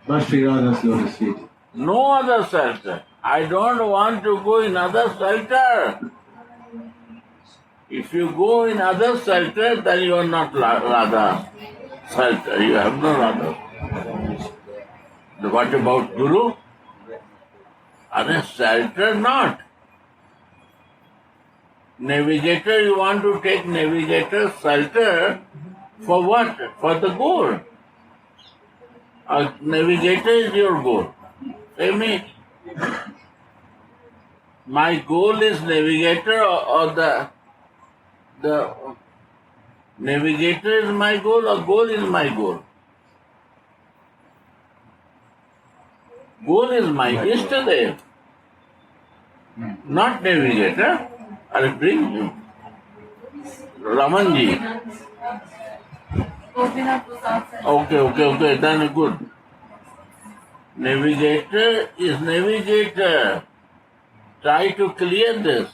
but Sri Radha's lotus feet. No other shelter. I don't want to go in other shelter. If you go in other shelter, then you are not Radha shelter. You have no Radha. What about Guru? Other shelter not. Navigator, you want to take navigator shelter for what? For the goal. A navigator is your goal. Say me. My goal is navigator or the navigator is my goal or goal is my goal? Goal is my Ishtadev, not navigator. I'll bring you. Ramanji. Gopinath was outside. Okay, then good. Navigator is navigator. Try to clear this.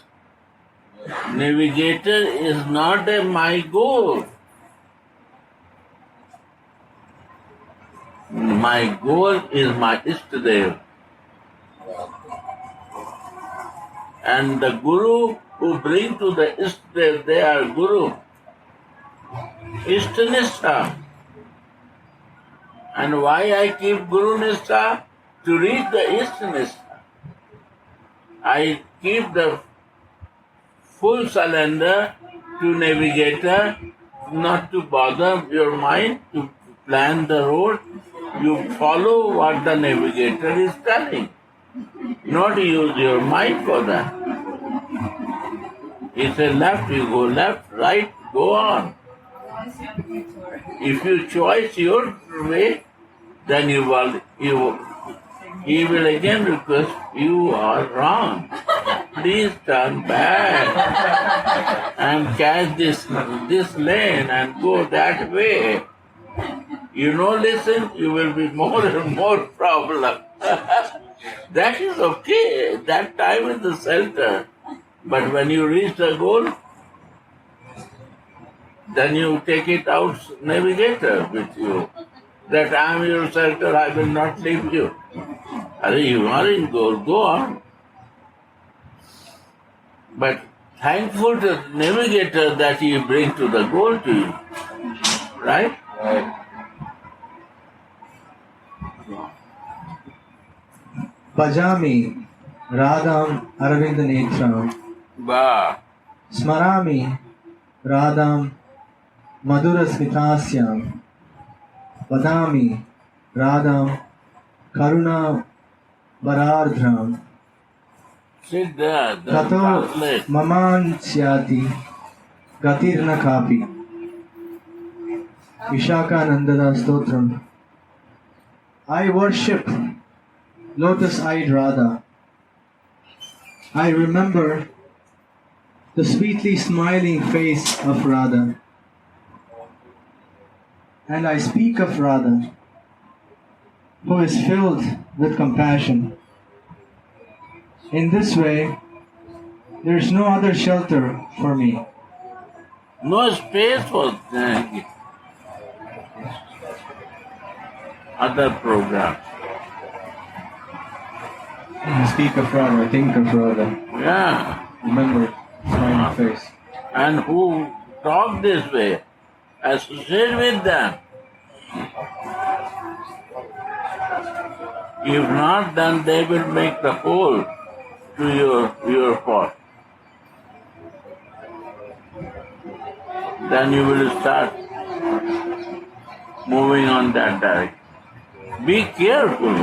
Navigator is not my goal. My goal is my Ishtadev. And the Guru who bring to the Ishtadev, they are Guru. Ishtanistha. And why I keep Guru Nistha? To reach the Ishtanistha. I keep the full surrender to navigator, not to bother your mind, to plan the road. You follow what the navigator is telling, not use your mind for that. He said left, you go left, right, go on. If you choose your way, then he will again request, you are wrong. Please turn back and catch this lane and go that way. Listen, you will be more and more problem. That is okay. That time is the shelter. But when you reach the goal, then you take it out navigator with you. That I am your shelter, I will not leave you. You are in goal, go on. But thankful to the navigator that he bring to the goal to you. Right? Right. Bhajami Radham Aravinda Netram Bah. Smarami Radham Madhura Smitasyam Vadami Radham Karuna Barardram Sit there, then Tato translate. Mamansyati Gatirna Kapi Vishaka Nandada Stotram. I worship lotus-eyed Radha. I remember the sweetly smiling face of Radha. And I speak of Radha, who is filled with compassion. In this way, there is no other shelter for me. No space for other programs. I speak of Radha, I think of Radha. Yeah. Remember smiling face. And who talk this way, associate with them. If not, then they will make the hole to your pot. Then you will start moving on that direction. Be careful.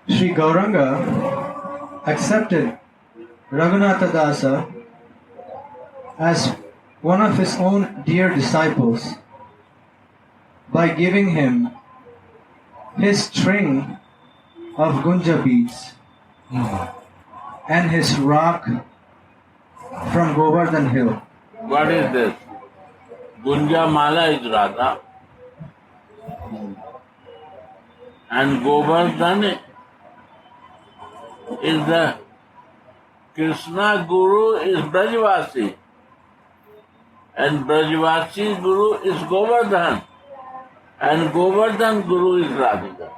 Sri Gauranga accepted Raghunatha Dasa as one of his own dear disciples by giving him his string of Gunja beads and his rock from Govardhan Hill. What is this? Gunja Mala is Radha. And Govardhan is the Krishna Guru is Brajvasi. And Brajvasi Guru is Govardhan. And Govardhan Guru is Radhika.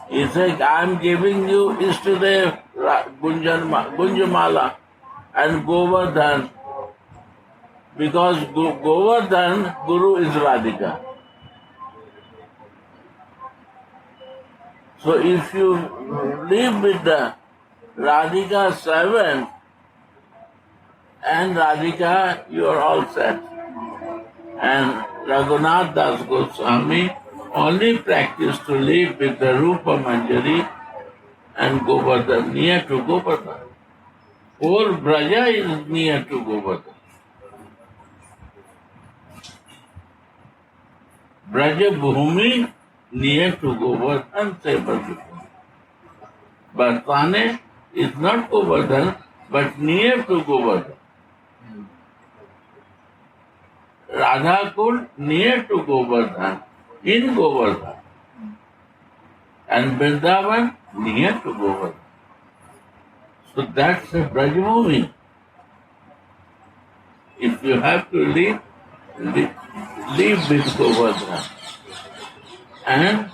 He said, I am giving you Ishtadev Gunjamala and Govardhan because Govardhan Guru is Radhika. So if you live with the Radhika servant and Radhika, you are all set. And Raghunath Das Goswami only practiced to live with the Rupa Manjari and Govardhan, near to Govardhan. Whole Braja is near to Govardhan. Braja Bhumi near to Govardhan, Sevadhan. Bartane is not Govardhan, but near to Govardhan. Radhakund near to Govardhan, in Govardhan. And Vrindavan near to Govardhan. So that's a Brajbhumi. If you have to live with Govardhan. And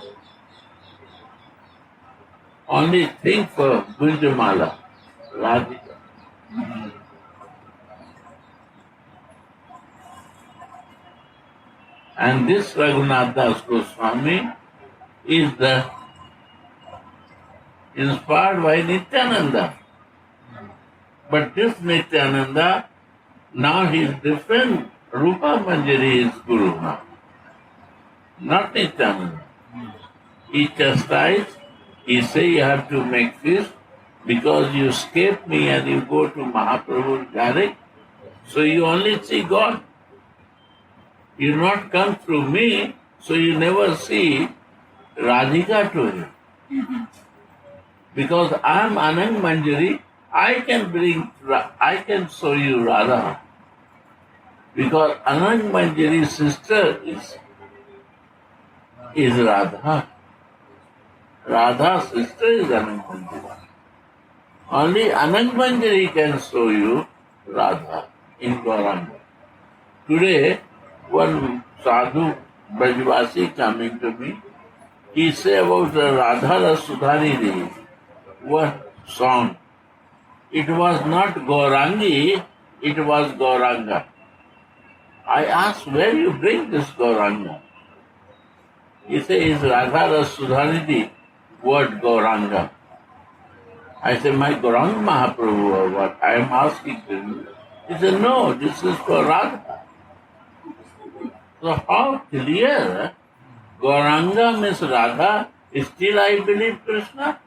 only think for Gunjamala, Radhika. And this Raghunath Das Goswami is inspired by Nityananda. But this Nityananda, now he is different. Rupa Manjari is Guru now. Not Nityananda. He chastised, he say you have to make feast because you escape me and you go to Mahaprabhu's direct. So you only see God. You not come through me, so you never see Radhika to him. Because I am Anand Manjari, I can show you Radha. Because Anand Manjari's sister is Radha. Radha's sister is Anand Manjari. Only Anand Manjari can show you Radha in Gauranga. Today, one sadhu Brajvasi coming to me, he said about the Radha Sudhani Devi, one song. It was not Gaurangi, it was Gauranga. I asked, where you bring this Gauranga? He said, is Radha Sudhanidhi word Gauranga? I said, my Gauranga Mahaprabhu or what? I am asking him. He said, no, this is for Radha. So how clear Gauranga means Radha, still I believe Krishna?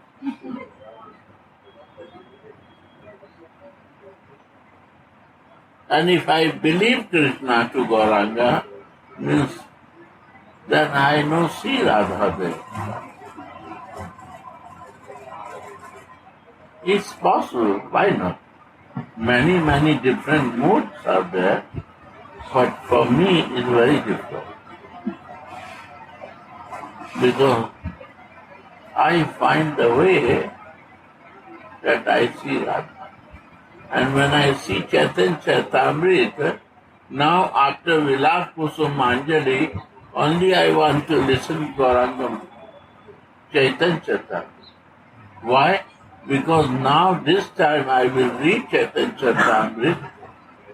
And if I believe Krishna to Gauranga, means then I know see Radha there. It's possible, why not? Many different moods are there, but for me it's very difficult. Because I find the way that I see Radha. And when I see Chaitanya Charitamrita, now after Vilapa Kusumanjali, only I want to listen to Gauranga Chaitanya Charitamrita. Why? Because now this time I will read Chaitanya Charitamrita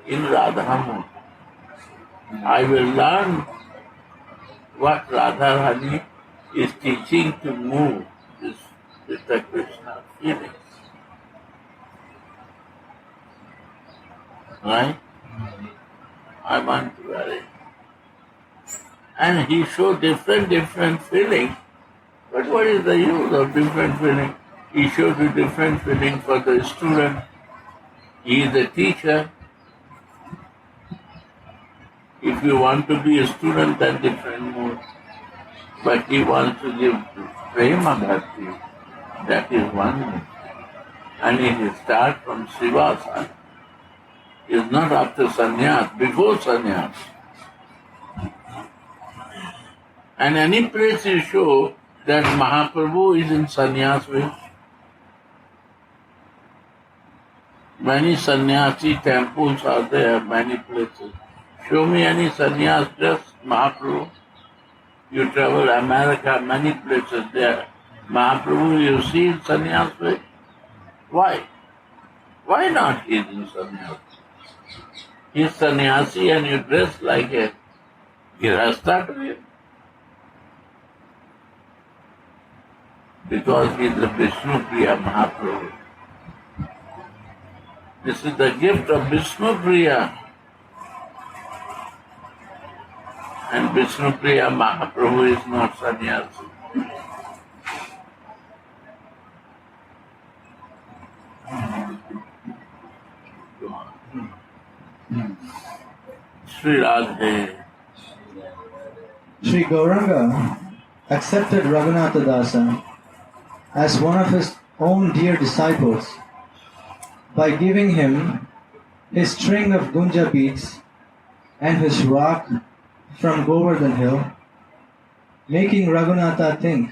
in Radhamuni. I will learn what Radharani is teaching to move with the Krishna feelings. Right? I want to vary. And he showed different feelings. But what is the use of different feeling? He showed a different feeling for the student. He is a teacher. If you want to be a student, then different mood. But he wants to give prema bhakti. That is one mood. And he starts from Srivasa. Is not after sannyas, before sannyas. And any place you show that Mahaprabhu is in sannyas way. Many sannyasi temples are there, many places. Show me any sannyas dress, Mahaprabhu. You travel America, many places there. Mahaprabhu you see in sannyas way. Why? Why not he is in sannyas? He is sannyasi and you dress like a girhastha to him. Because he is the Vishnu Priya Mahaprabhu. This is the gift of Vishnu Priya. And Vishnupriya Mahaprabhu is not sannyasi. Sri Radhe. Sri Gauranga accepted Raghunatha Dasa as one of his own dear disciples by giving him his string of Gunja beads and his rock from Govardhan Hill, making Raghunatha think,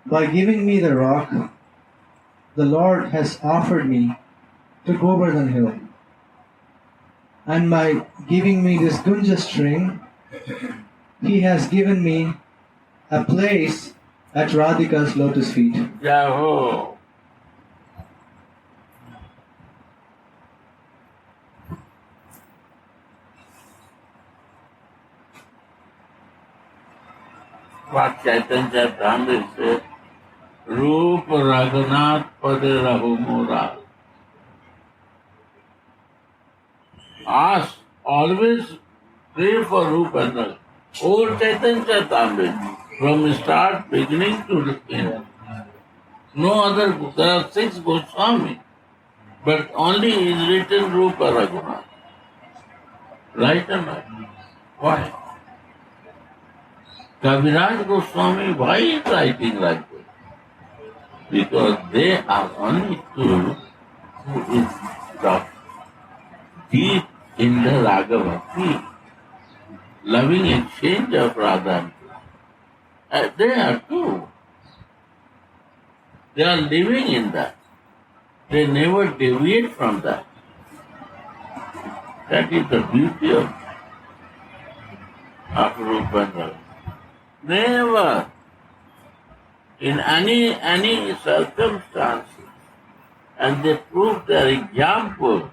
by giving me the rock, the Lord has offered me to Govardhan Hill, and by giving me this Gunja string, he has given me a place at Radhika's lotus feet. Jaho. What Chaitanya Chandra said, Roop Raghunath Pade Rahu Mura. Ask, always pray for Roop and Raghunath. Old Chaitanya Chandra, from start, beginning to the end. No other, there are 6 Goswami, but only is written Rupa Raghunath. Right or not? Why? Kaviraj Goswami, why is writing like this? Because they are only two who is deep in the Raghavati, loving exchange of Radha and Krishna. They are two. They are living in that. They never deviate from that. That is the beauty of Rupa and Raghunath. Never, in any circumstances, and they prove their example.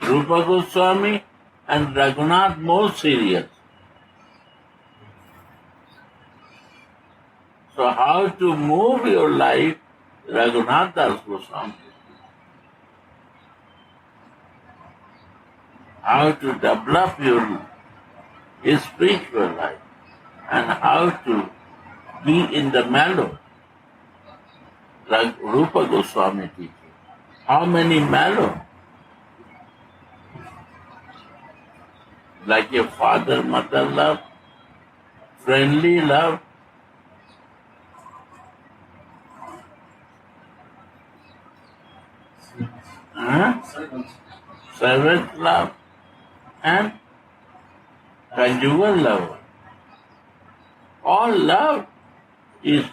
Rupa Goswami and Raghunath more serious. So how to move your life, Raghunath Das Goswami. How to develop your spiritual life and how to be in the mellow. Like Rupa Goswami teaches. How many mellow? Like a father, mother love, friendly love. Servant love and conjugal love. All love is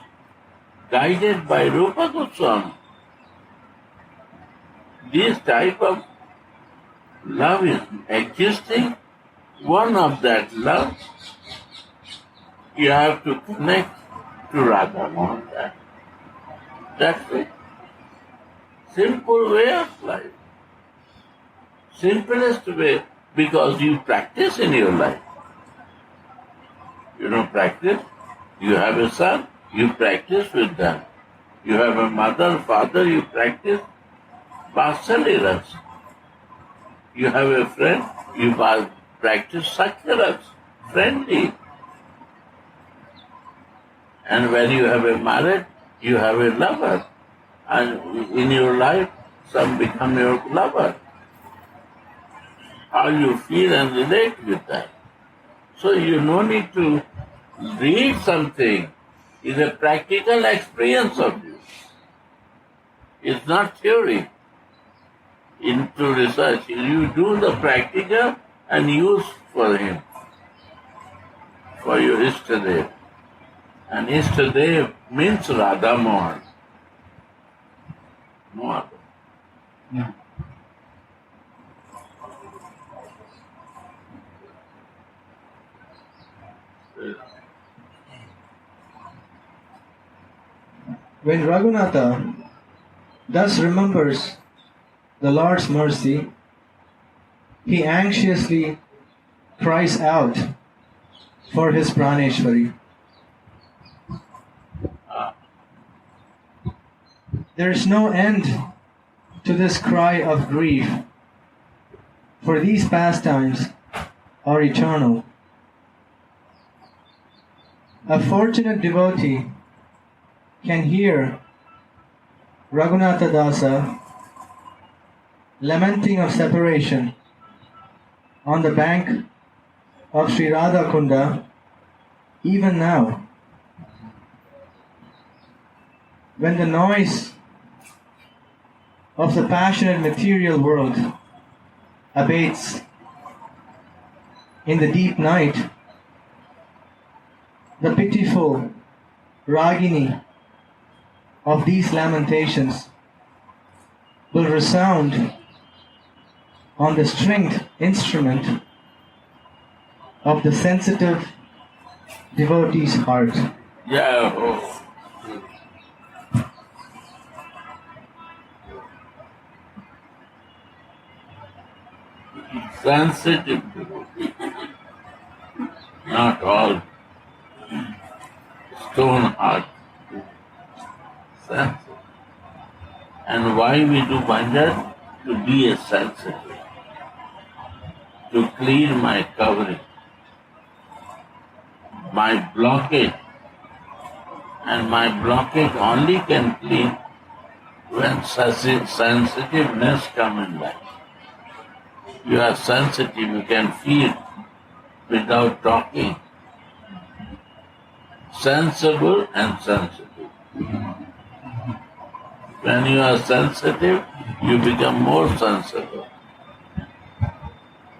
guided by Rupa Goswami. This type of love is existing. One of that love, you have to connect to Radha on that. That's it. Simple way of life. Simplest way, because you practice in your life. You don't practice, you have a son, you practice with them. You have a mother, father, you practice Vatsalya rasa. You have a friend, you practice Sakya rasa, friendly. And when you have a marriage, you have a lover. And in your life, some become your lover. How you feel and relate with that. So you no need to read something. It's a practical experience of you. It's not theory. Into research, you do the practical and use for him, for your Ishtadev. And Ishtadev means Radha Mohan. Mohan. Yeah. When Raghunatha thus remembers the Lord's mercy, he anxiously cries out for his Praneshwari. There is no end to this cry of grief, for these pastimes or eternal. A fortunate devotee can hear Raghunatha Dasa lamenting of separation on the bank of Sri Radha Kunda even now. When the noise of the passionate material world abates in the deep night, the pitiful ragini of these lamentations will resound on the stringed instrument of the sensitive devotee's heart. Yeah. Oh. Sensitive devotee, not all stone heart. Sensitive. And why we do bhajan? To be a sensitive, to clean my covering, my blockage, and my blockage only can clean when sensitiveness comes in life. You are sensitive, you can feel without talking. Sensible and sensitive. When you are sensitive, you become more sensible.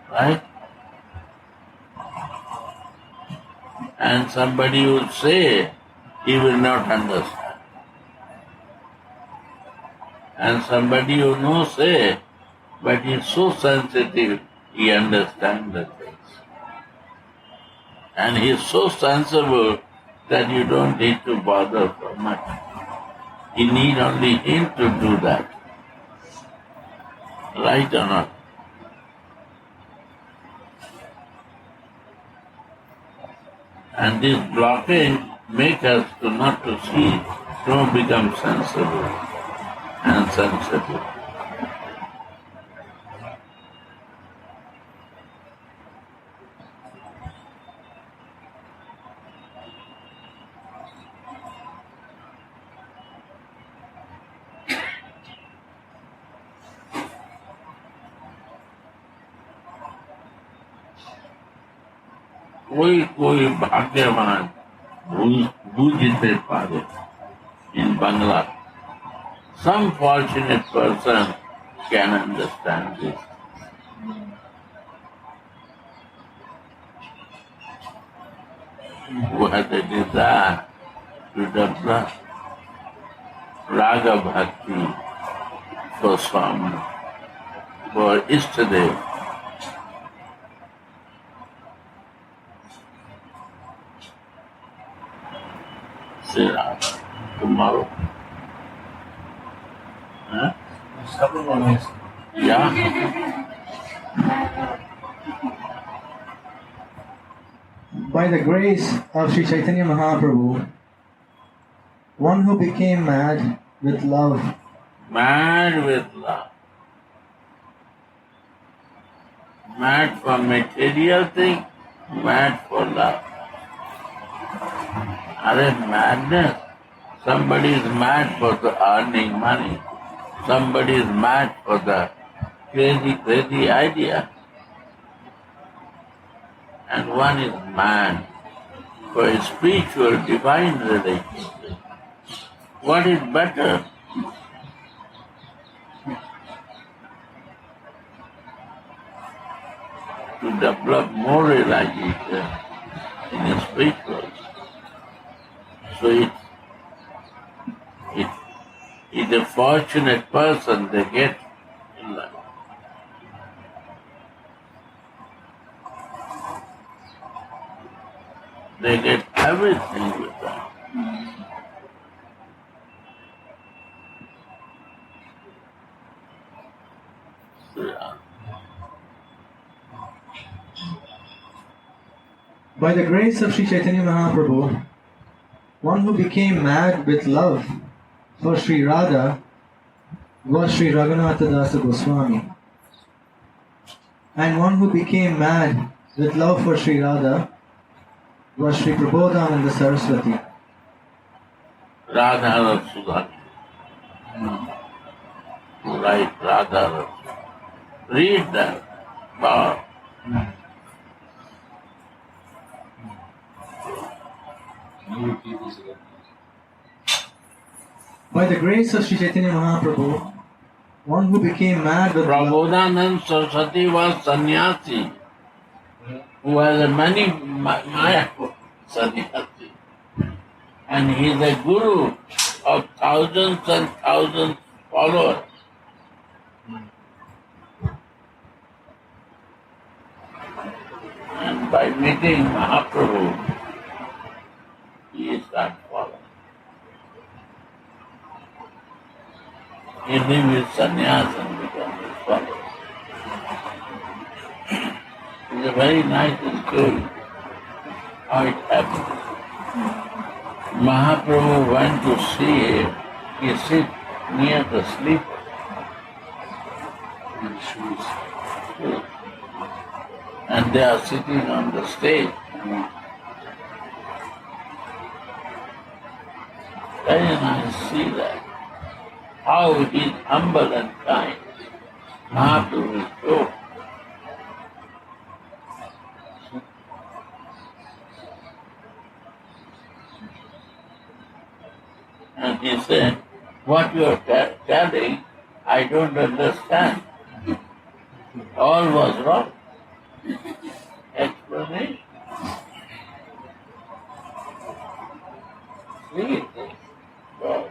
Right? And somebody would say, he will not understand. And somebody who knows say, but he is so sensitive, he understands the things. And he is so sensible that you don't need to bother so much. You need only him to do that. Right or not? And this blockage makes us to not to see, to become sensible and sensitive. कोई भाग्यवान बूझते पारे in Bangla. Some fortunate person can understand this. Who has a desire to develop Raga Bhakti for Swami, for Ishtadev. Tomorrow. Huh? Couple more minutes. Yeah. By the grace of Sri Chaitanya Mahaprabhu, one who became mad with love, Mad with love. Mad for material thing, mad for love. Are madness? Somebody is mad for the earning money. Somebody is mad for the crazy idea. And one is mad for a spiritual divine relationship. What is better? To develop more realization in a spiritual. So it's a fortunate person they get in life. They get everything with that. Yeah. by the grace of Sri Chaitanya Mahaprabhu, one who became mad with love for Sri Radha was Sri Raghunatha Dasa Goswami. And one who became mad with love for Sri Radha was Sri Prabodhananda Saraswati. Radha Rasudhani. Right, Radha Rasudhani. Read that. Wow. By the grace of Sri Chaitanya Mahaprabhu, one who became mad with love, Prabodhananda Saraswati was sannyasi, who has a many Maya sannyasi. And he is a guru of thousands and thousands followers. And by meeting Mahaprabhu, he is not following. He leaves his sannyas and becomes his follower. It's a very nice story how it happened. Mahaprabhu went to see him. He sits near the sleeper. And they are sitting on the stage. Very nice, see that. How he is humble and kind. Mahaprabhu is so. And he said, what you are telling, I don't understand. All was wrong. Explanation. Read this. So,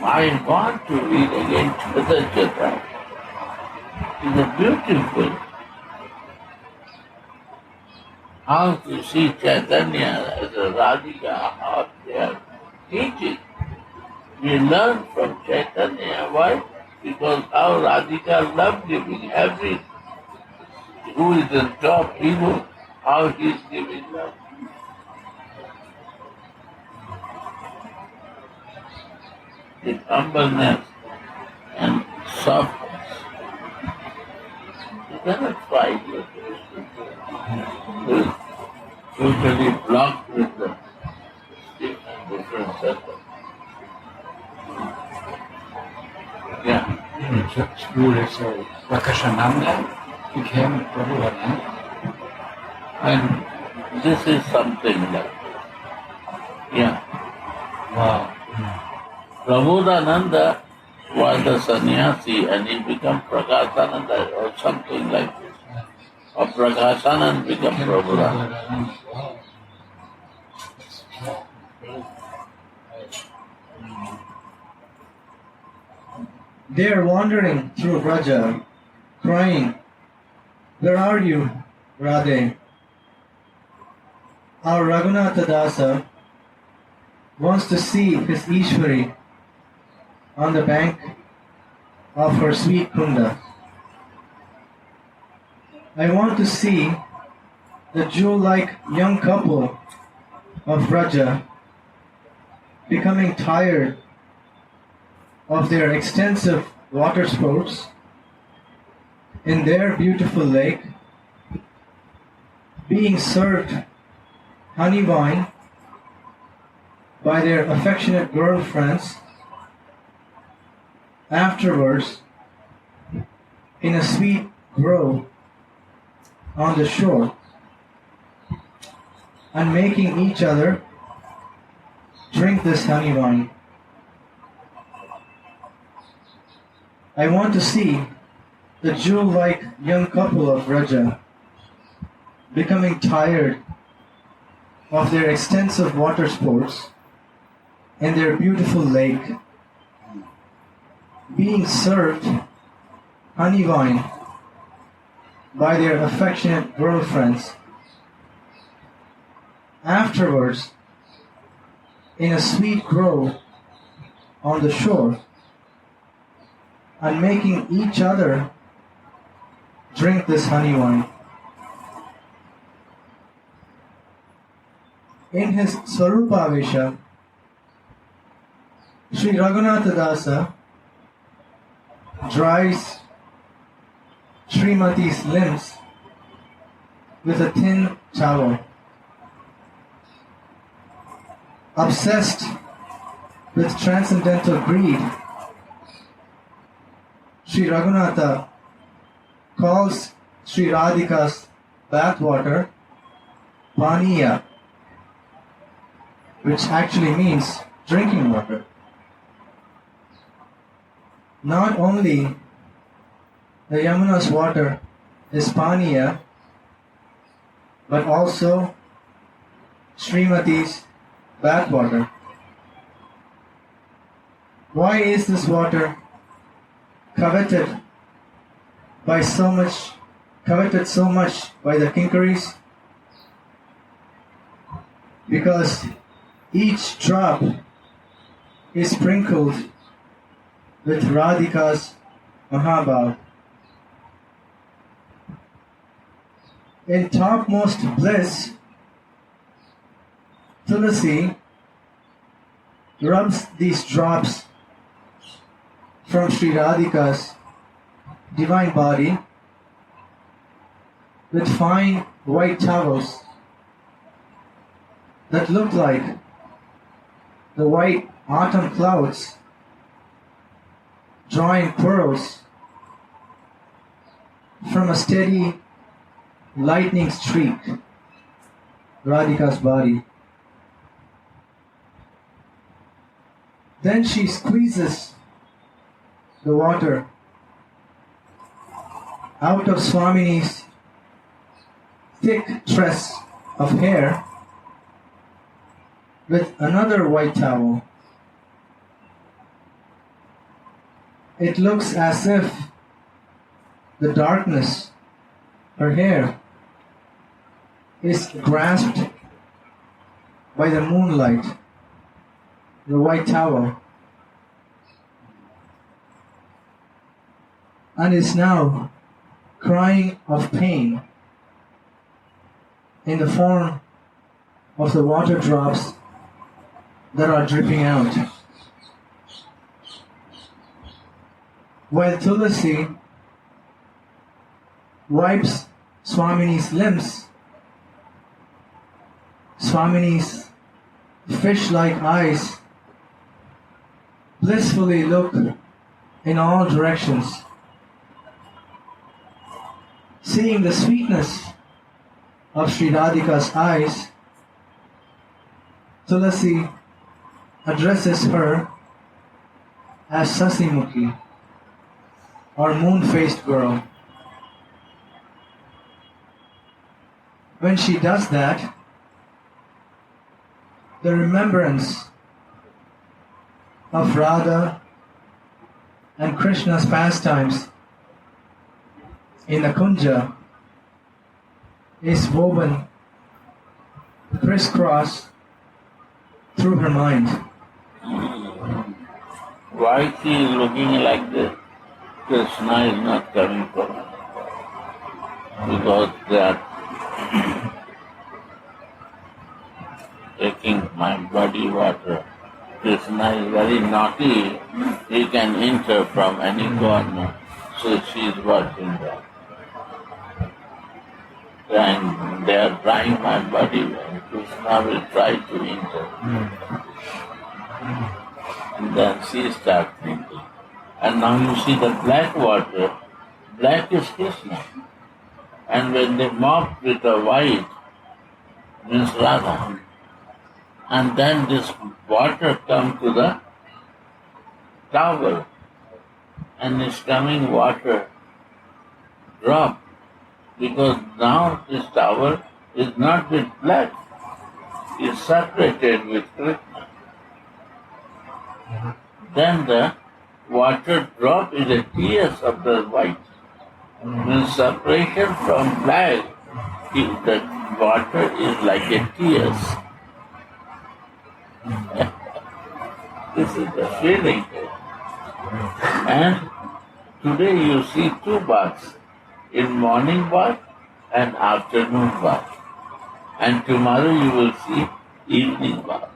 I want to read again Chaitanya. It's a beautiful how to see Chaitanya as a Radhika, how they are teaching. We learn from Chaitanya. Why? Because how Radhika loved giving everything. Who is the top hero, how he is giving love. With humbleness and softness. You cannot fight with this. Totally blocked with the stiff and different setup. Yeah. So Prakashananda became Prabhupada. And this is something like, yeah. Wow. Prabodhananda was the sannyasi and he became Prakasananda or something like this. Or Prakasananda became Prabodhananda. they are wandering through Braja, crying, "Where are you, Radhe?" Our Raghunatha Dasa wants to see his Ishwari on the bank of her sweet Kunda. I want to see the jewel-like young couple of Braja becoming tired of their extensive water sports in their beautiful lake, being served honey wine by their affectionate girlfriends, afterwards in a sweet grove on the shore, and making each other drink this honey wine. I want to see the jewel-like young couple of Raja becoming tired of their extensive water sports in their beautiful lake, being served honey wine by their affectionate girlfriends, afterwards in a sweet grove on the shore, and making each other drink this honey wine. In his Swarupavesha, Sri Raghunatha Dasa dries Srimati's limbs with a thin towel. Obsessed with transcendental greed, Sri Raghunatha calls Sri Radhika's bathwater Paniya, which actually means drinking water. Not only the Yamuna's water is Paniya, but also Srimati's bathwater. Why is this water coveted so much by the Kinkaris? Because each drop is sprinkled with Radhika's Mahabhav. In topmost bliss, Tulasi rubs these drops from Sri Radhika's divine body with fine white towels that look like the white autumn clouds drawing pearls from a steady lightning streak, Radhika's body. Then she squeezes the water out of Swamini's thick tress of hair with another white towel. It looks as if the darkness, her hair, is grasped by the moonlight, the white towel, and is now crying of pain in the form of the water drops that are dripping out. While Tulasi wipes Swamini's limbs, Swamini's fish-like eyes blissfully look in all directions. Seeing the sweetness of Sri Radhika's eyes, Tulasi addresses her as Sasimukhi, or moon-faced girl. When she does that, the remembrance of Radha and Krishna's pastimes in the Kunja is woven crisscross through her mind. Why she is looking like this? Krishna is not coming from her. Because they are taking my body water. Krishna is very naughty. He can enter from any corner. So she is watching that. And they are trying my body and Krishna will try to enter. And then she starts thinking. And now you see the black water, black is Krishna. And when they mop with the white, means Radha. And then this water comes to the towel. And it's coming water drop. Because now this towel is not with black. It's separated with Krishna. Then the water drop is a tears of the white. When separation from black, the water is like a tears. This is the feeling. And today you see two baths, in morning bath and afternoon bath. And tomorrow you will see evening bath.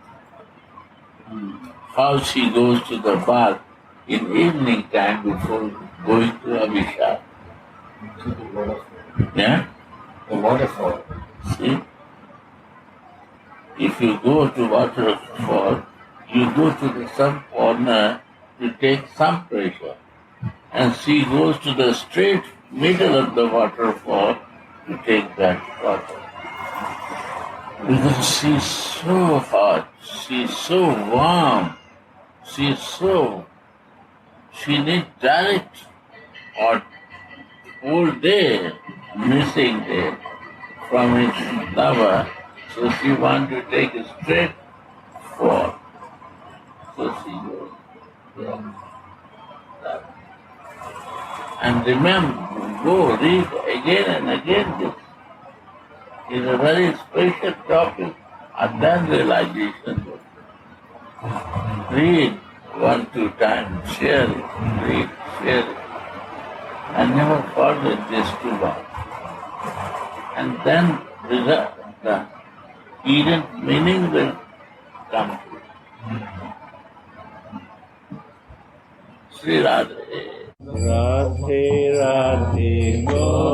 How she goes to the bath in evening time before going to Abhishek. Yeah? The waterfall. See? If you go to waterfall, you go to some corner to take some pressure. And she goes to the straight middle of the waterfall to take that water. Because she's so hot, she's so warm, she needs direct or whole day, missing day from his lover, so she wants to take a straight fall. So she goes. Yeah. And remember, go read again and again this. It's a very special topic, and then realization. Read 1-2 times, share it, read, share it. And never forget this too long. And then the hidden meaning will come to it. Sri Radhe. Radhe Radhe Go